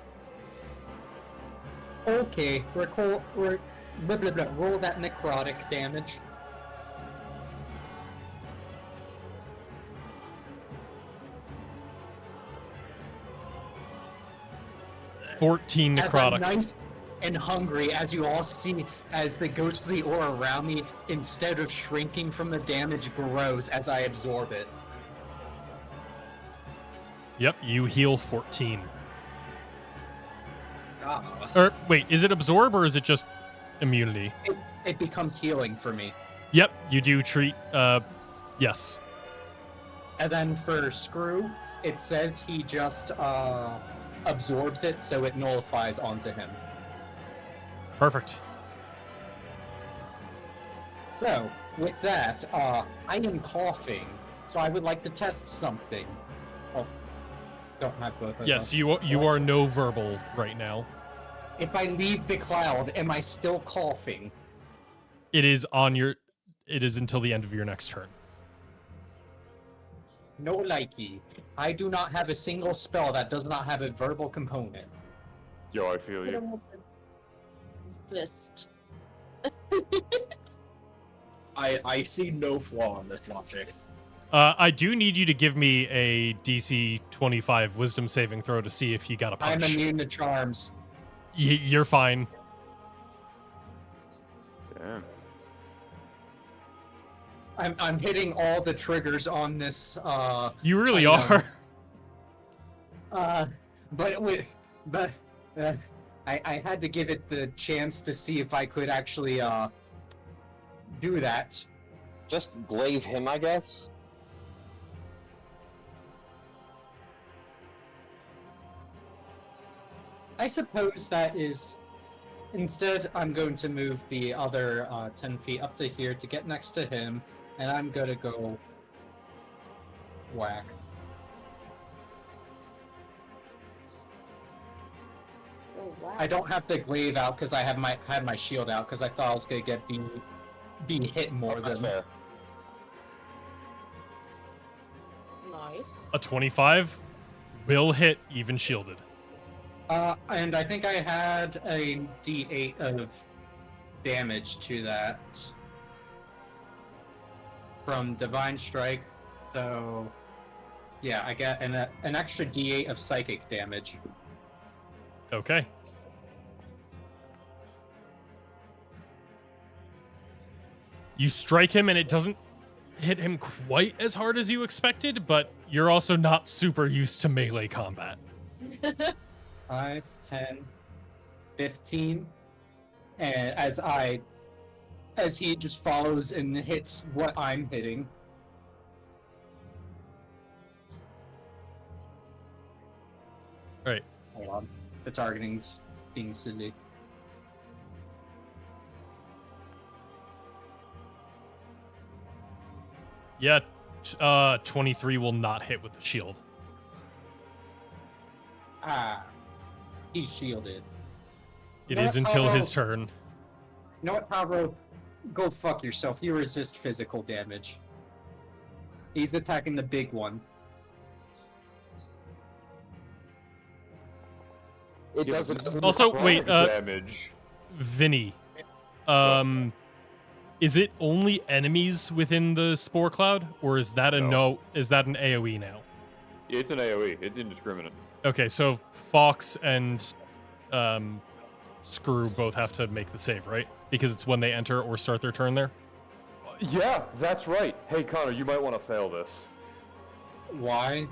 Okay, roll that necrotic damage. $14 As I'm necrotic. nice and hungry, as you all see, as the ghostly aura around me, instead of shrinking from the damage, grows as I absorb it. Yep, you heal 14. Ah. Or wait, is it absorb or is it just immunity? It becomes healing for me. Yep, you do treat. Yes. And then for Screw, it says he just absorbs it, so it nullifies onto him. Perfect. So, with that, I am coughing, so I would like to test something. Oh, don't have both of Yes, them. you are no verbal right now. If I leave the cloud, am I still coughing? It is on your. It is until the end of your next turn. No likey. I do not have a single spell that does not have a verbal component. Yo, I feel you. Fist. I see no flaw in this logic. I do need you to give me a DC 25 Wisdom saving throw to see if you got a I'm punch. immune to charms. You're fine. Damn. I'm hitting all the triggers on this. You really I know. are. I had to give it the chance to see if I could actually do that. Just glaive him, I guess. I suppose that is. Instead, I'm going to move the other 10 feet up to here to get next to him, and I'm gonna go whack. Oh, wow. I don't have the glaive out because I had my shield out because I thought I was gonna get be hit more That's than. fair. Nice. A 25 will hit even shielded. And I think I had a D8 of damage to that from Divine Strike, so yeah, I got an extra D8 of psychic damage. Okay. You strike him and it doesn't hit him quite as hard as you expected, but you're also not super used to melee combat. 5, 10, 15, and as he just follows and hits what I'm hitting. Alright. Hold on. The targeting's being silly. Yeah, 23 will not hit with the shield. Ah. He's shielded. It You is know what, until his Taro? turn. You know what, Pablo? Go fuck yourself. You resist physical damage. He's attacking the big one. It doesn't. Also, wait, damage. Vinny. Is it only enemies within the spore cloud, or is that is that an AoE now? It's an AoE. It's indiscriminate. Okay, so Fox and Screw both have to make the save, right? Because it's when they enter or start their turn there. Yeah, that's right. Hey, Connor, you might want to fail this. Why?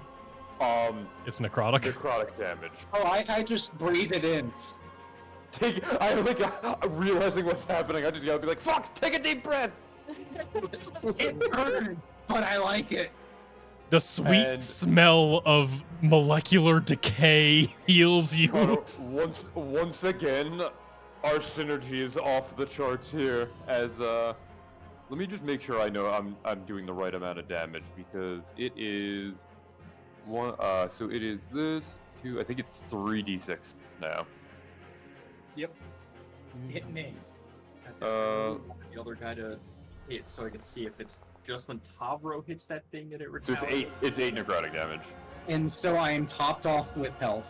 It's necrotic. Necrotic damage. Oh, I just breathe it in. Realizing what's happening, I just gotta be like, Fox, take a deep breath! It burns, but I like it. The sweet And- smell of molecular decay heals you. Connor, once again, our synergy is off the charts here. As let me just make sure I know I'm doing the right amount of damage because it is one. So it is this 2. I think it's 3d6 now. Hit me. Uh, The other guy to hit, so I can see if it's just when Tavro hits that thing that it So it's retaliates. 8. It's 8 necrotic damage. And so I am topped off with health.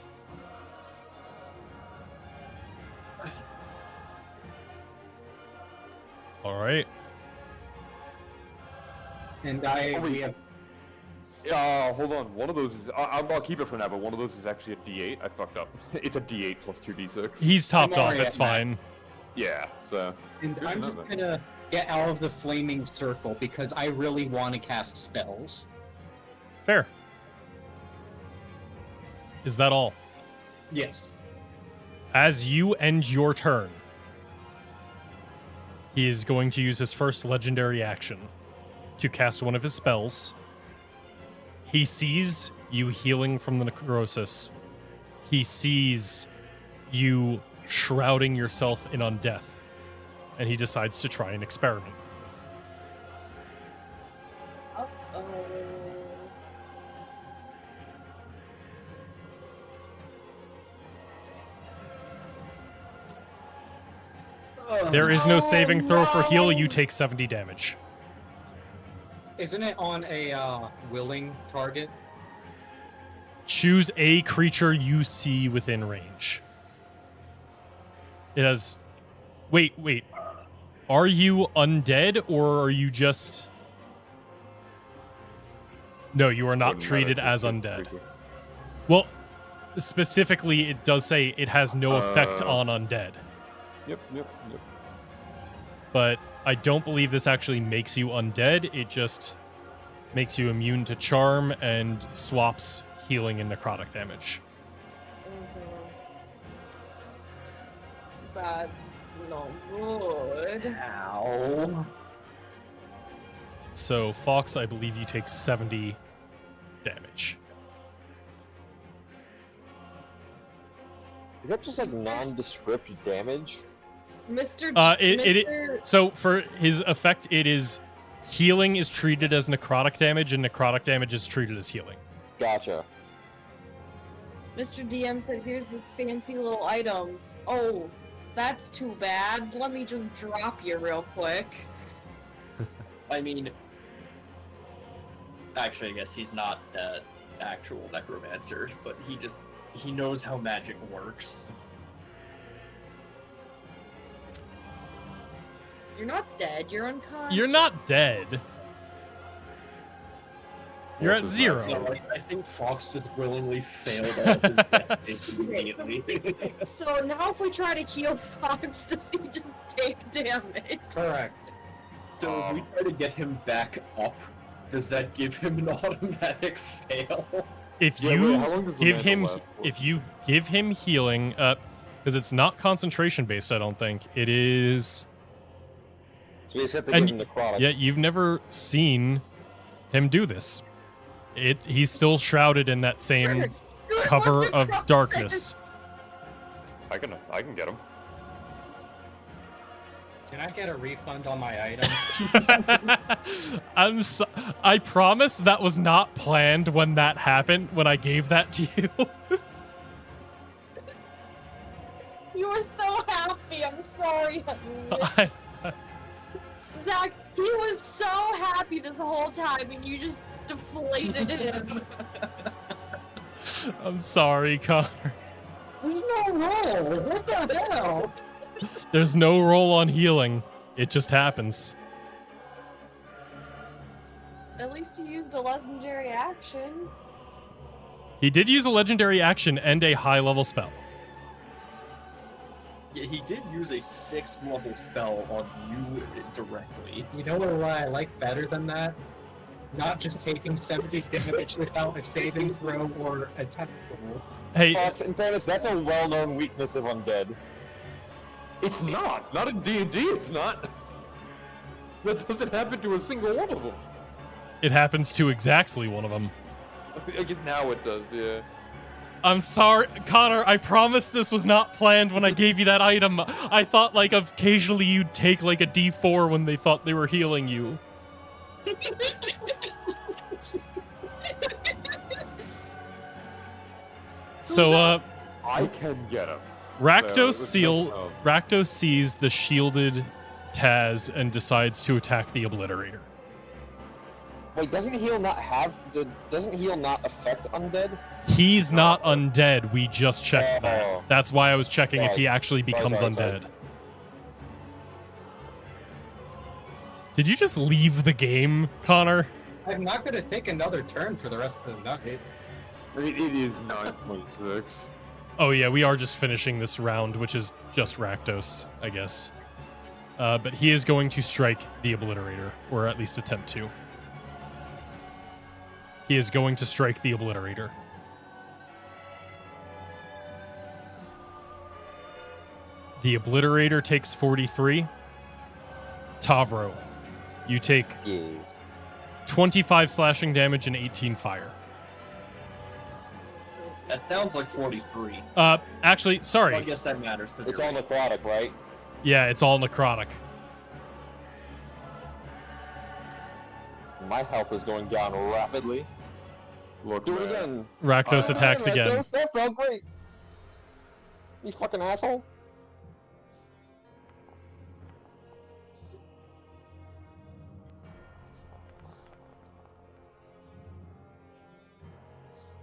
All right. And we have Hold on. One of those is. I'll keep it for now, but one of those is actually a d8. I fucked up. It's a d8 plus 2d6. He's topped I'm off. already It's at max. fine. Yeah. So. And Good I'm to just know that. gonna get out of the flaming circle because I really want to cast spells. Fair. Is that all? Yes. As you end your turn, he is going to use his first legendary action to cast one of his spells. He sees you healing from the necrosis. He sees you shrouding yourself in undeath. And he decides to try an experiment. There is no saving throw for heal. You take 70 damage. Isn't it on a willing target? Choose a creature you see within range. It has... Wait. Are you undead, or are you just... No, you are not Wouldn't treated matter. as undead. Well, specifically, it does say it has no effect on undead. Yep. But I don't believe this actually makes you undead. It just makes you immune to charm and swaps healing and necrotic damage. That's not good. Ow. So, Fox, I believe you take 70 damage. Is that just like nondescript damage? Mr. So for his effect, it is healing is treated as necrotic damage, and necrotic damage is treated as healing. Gotcha. Mr. DM said, here's this fancy little item. Oh, that's too bad. Let me just drop you real quick. I mean, actually, I guess he's not the actual necromancer, but he knows how magic works. You're not dead, you're unconscious. You're not dead. You're at What is that? 0. No, I think Fox just willingly failed all his death saves immediately. So now if we try to heal Fox, does he just take damage? Correct. So if we try to get him back up, does that give him an automatic fail? If Yeah, you wait, how long does the give mantle him, last for? if you give him healing, because it's not concentration based, I don't think it is. So we just have to And give him necrotic. Yet you've never seen him do this. He's still shrouded in that same cover of darkness. I can get him. Can I get a refund on my item? I promise that was not planned when that happened, when I gave that to you. You were so happy, I'm sorry. I- Zach, he was so happy this whole time and you just deflated him. I'm sorry, Connor. There's no roll. What the hell? There's no roll on healing. It just happens. At least he used a legendary action. He did use a legendary action and a high level spell. Yeah, he did use a 6th level spell on you directly. You know what I like better than that? Not just taking 70 damage without a saving throw or attack roll. Hey, Fox, in fairness, that's a well-known weakness of undead. It's not in D&D. It's not. That doesn't happen to a single one of them. it happens to exactly one of them. I guess now it does. Yeah. I'm sorry, Connor, I promise this was not planned when I gave you that item. I thought, like, occasionally you'd take, like, a D4 when they thought they were healing you. So, I can get him. Rakdos sees the shielded Taz and decides to attack the Obliterator. Wait, doesn't heal not affect undead? He's not undead. We just checked that. Oh. That's why I was checking if Right. he actually becomes Sorry. undead. Did you just leave the game, Connor? I'm not gonna take another turn for the rest of the night. It is 9.6. Oh yeah, we are just finishing this round, which is just Rakdos, I guess. But he is going to strike the Obliterator, or at least attempt to. He is going to strike the Obliterator. The Obliterator takes 43. Tavro, you take Yeah. 25 slashing damage and 18 fire. That sounds like 43. Actually, I sorry. guess that matters. It's all necrotic, right? Yeah, it's all necrotic. My health is going down rapidly. Look, Do it man, again. Rakdos attacks again. That felt great. You fucking asshole.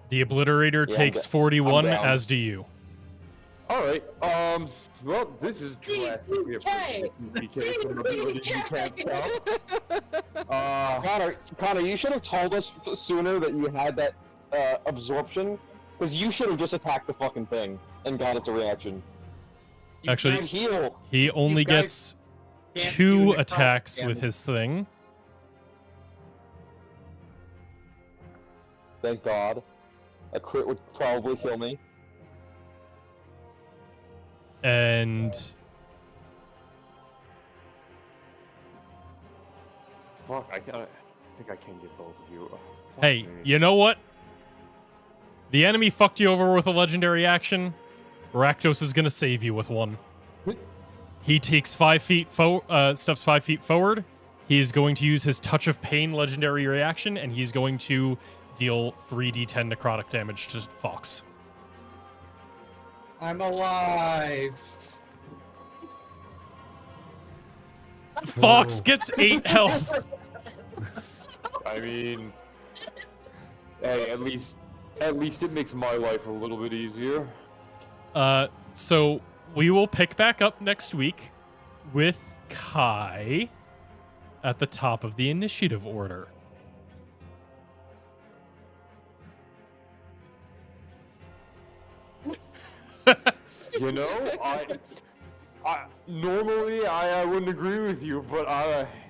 The Obliterator Yeah, takes I'm 41, down. as do you. Alright, well, this is drastically DK! PK from ability you can't stop. Connor, you should have told us sooner that you had that absorption, because you should have just attacked the fucking thing and got its reaction. Actually, And heal. he only You guys gets can't 2 do attacks necrotic with damage. his thing. Thank God. A crit would probably kill me. And Fuck, I think I can get both of you. Fuck hey, me. you know what? The enemy fucked you over with a legendary action. Rakdos is gonna save you with one. He takes 5 feet steps 5 feet forward. He is going to use his Touch of Pain legendary reaction, and he's going to deal 3d10 necrotic damage to Fox. I'm alive. Fox gets 8 health. I mean, hey, at least it makes my life a little bit easier. So we will pick back up next week with Kai at the top of the initiative order. You know, I normally I wouldn't agree with you, but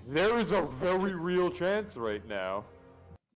there is a very real chance right now.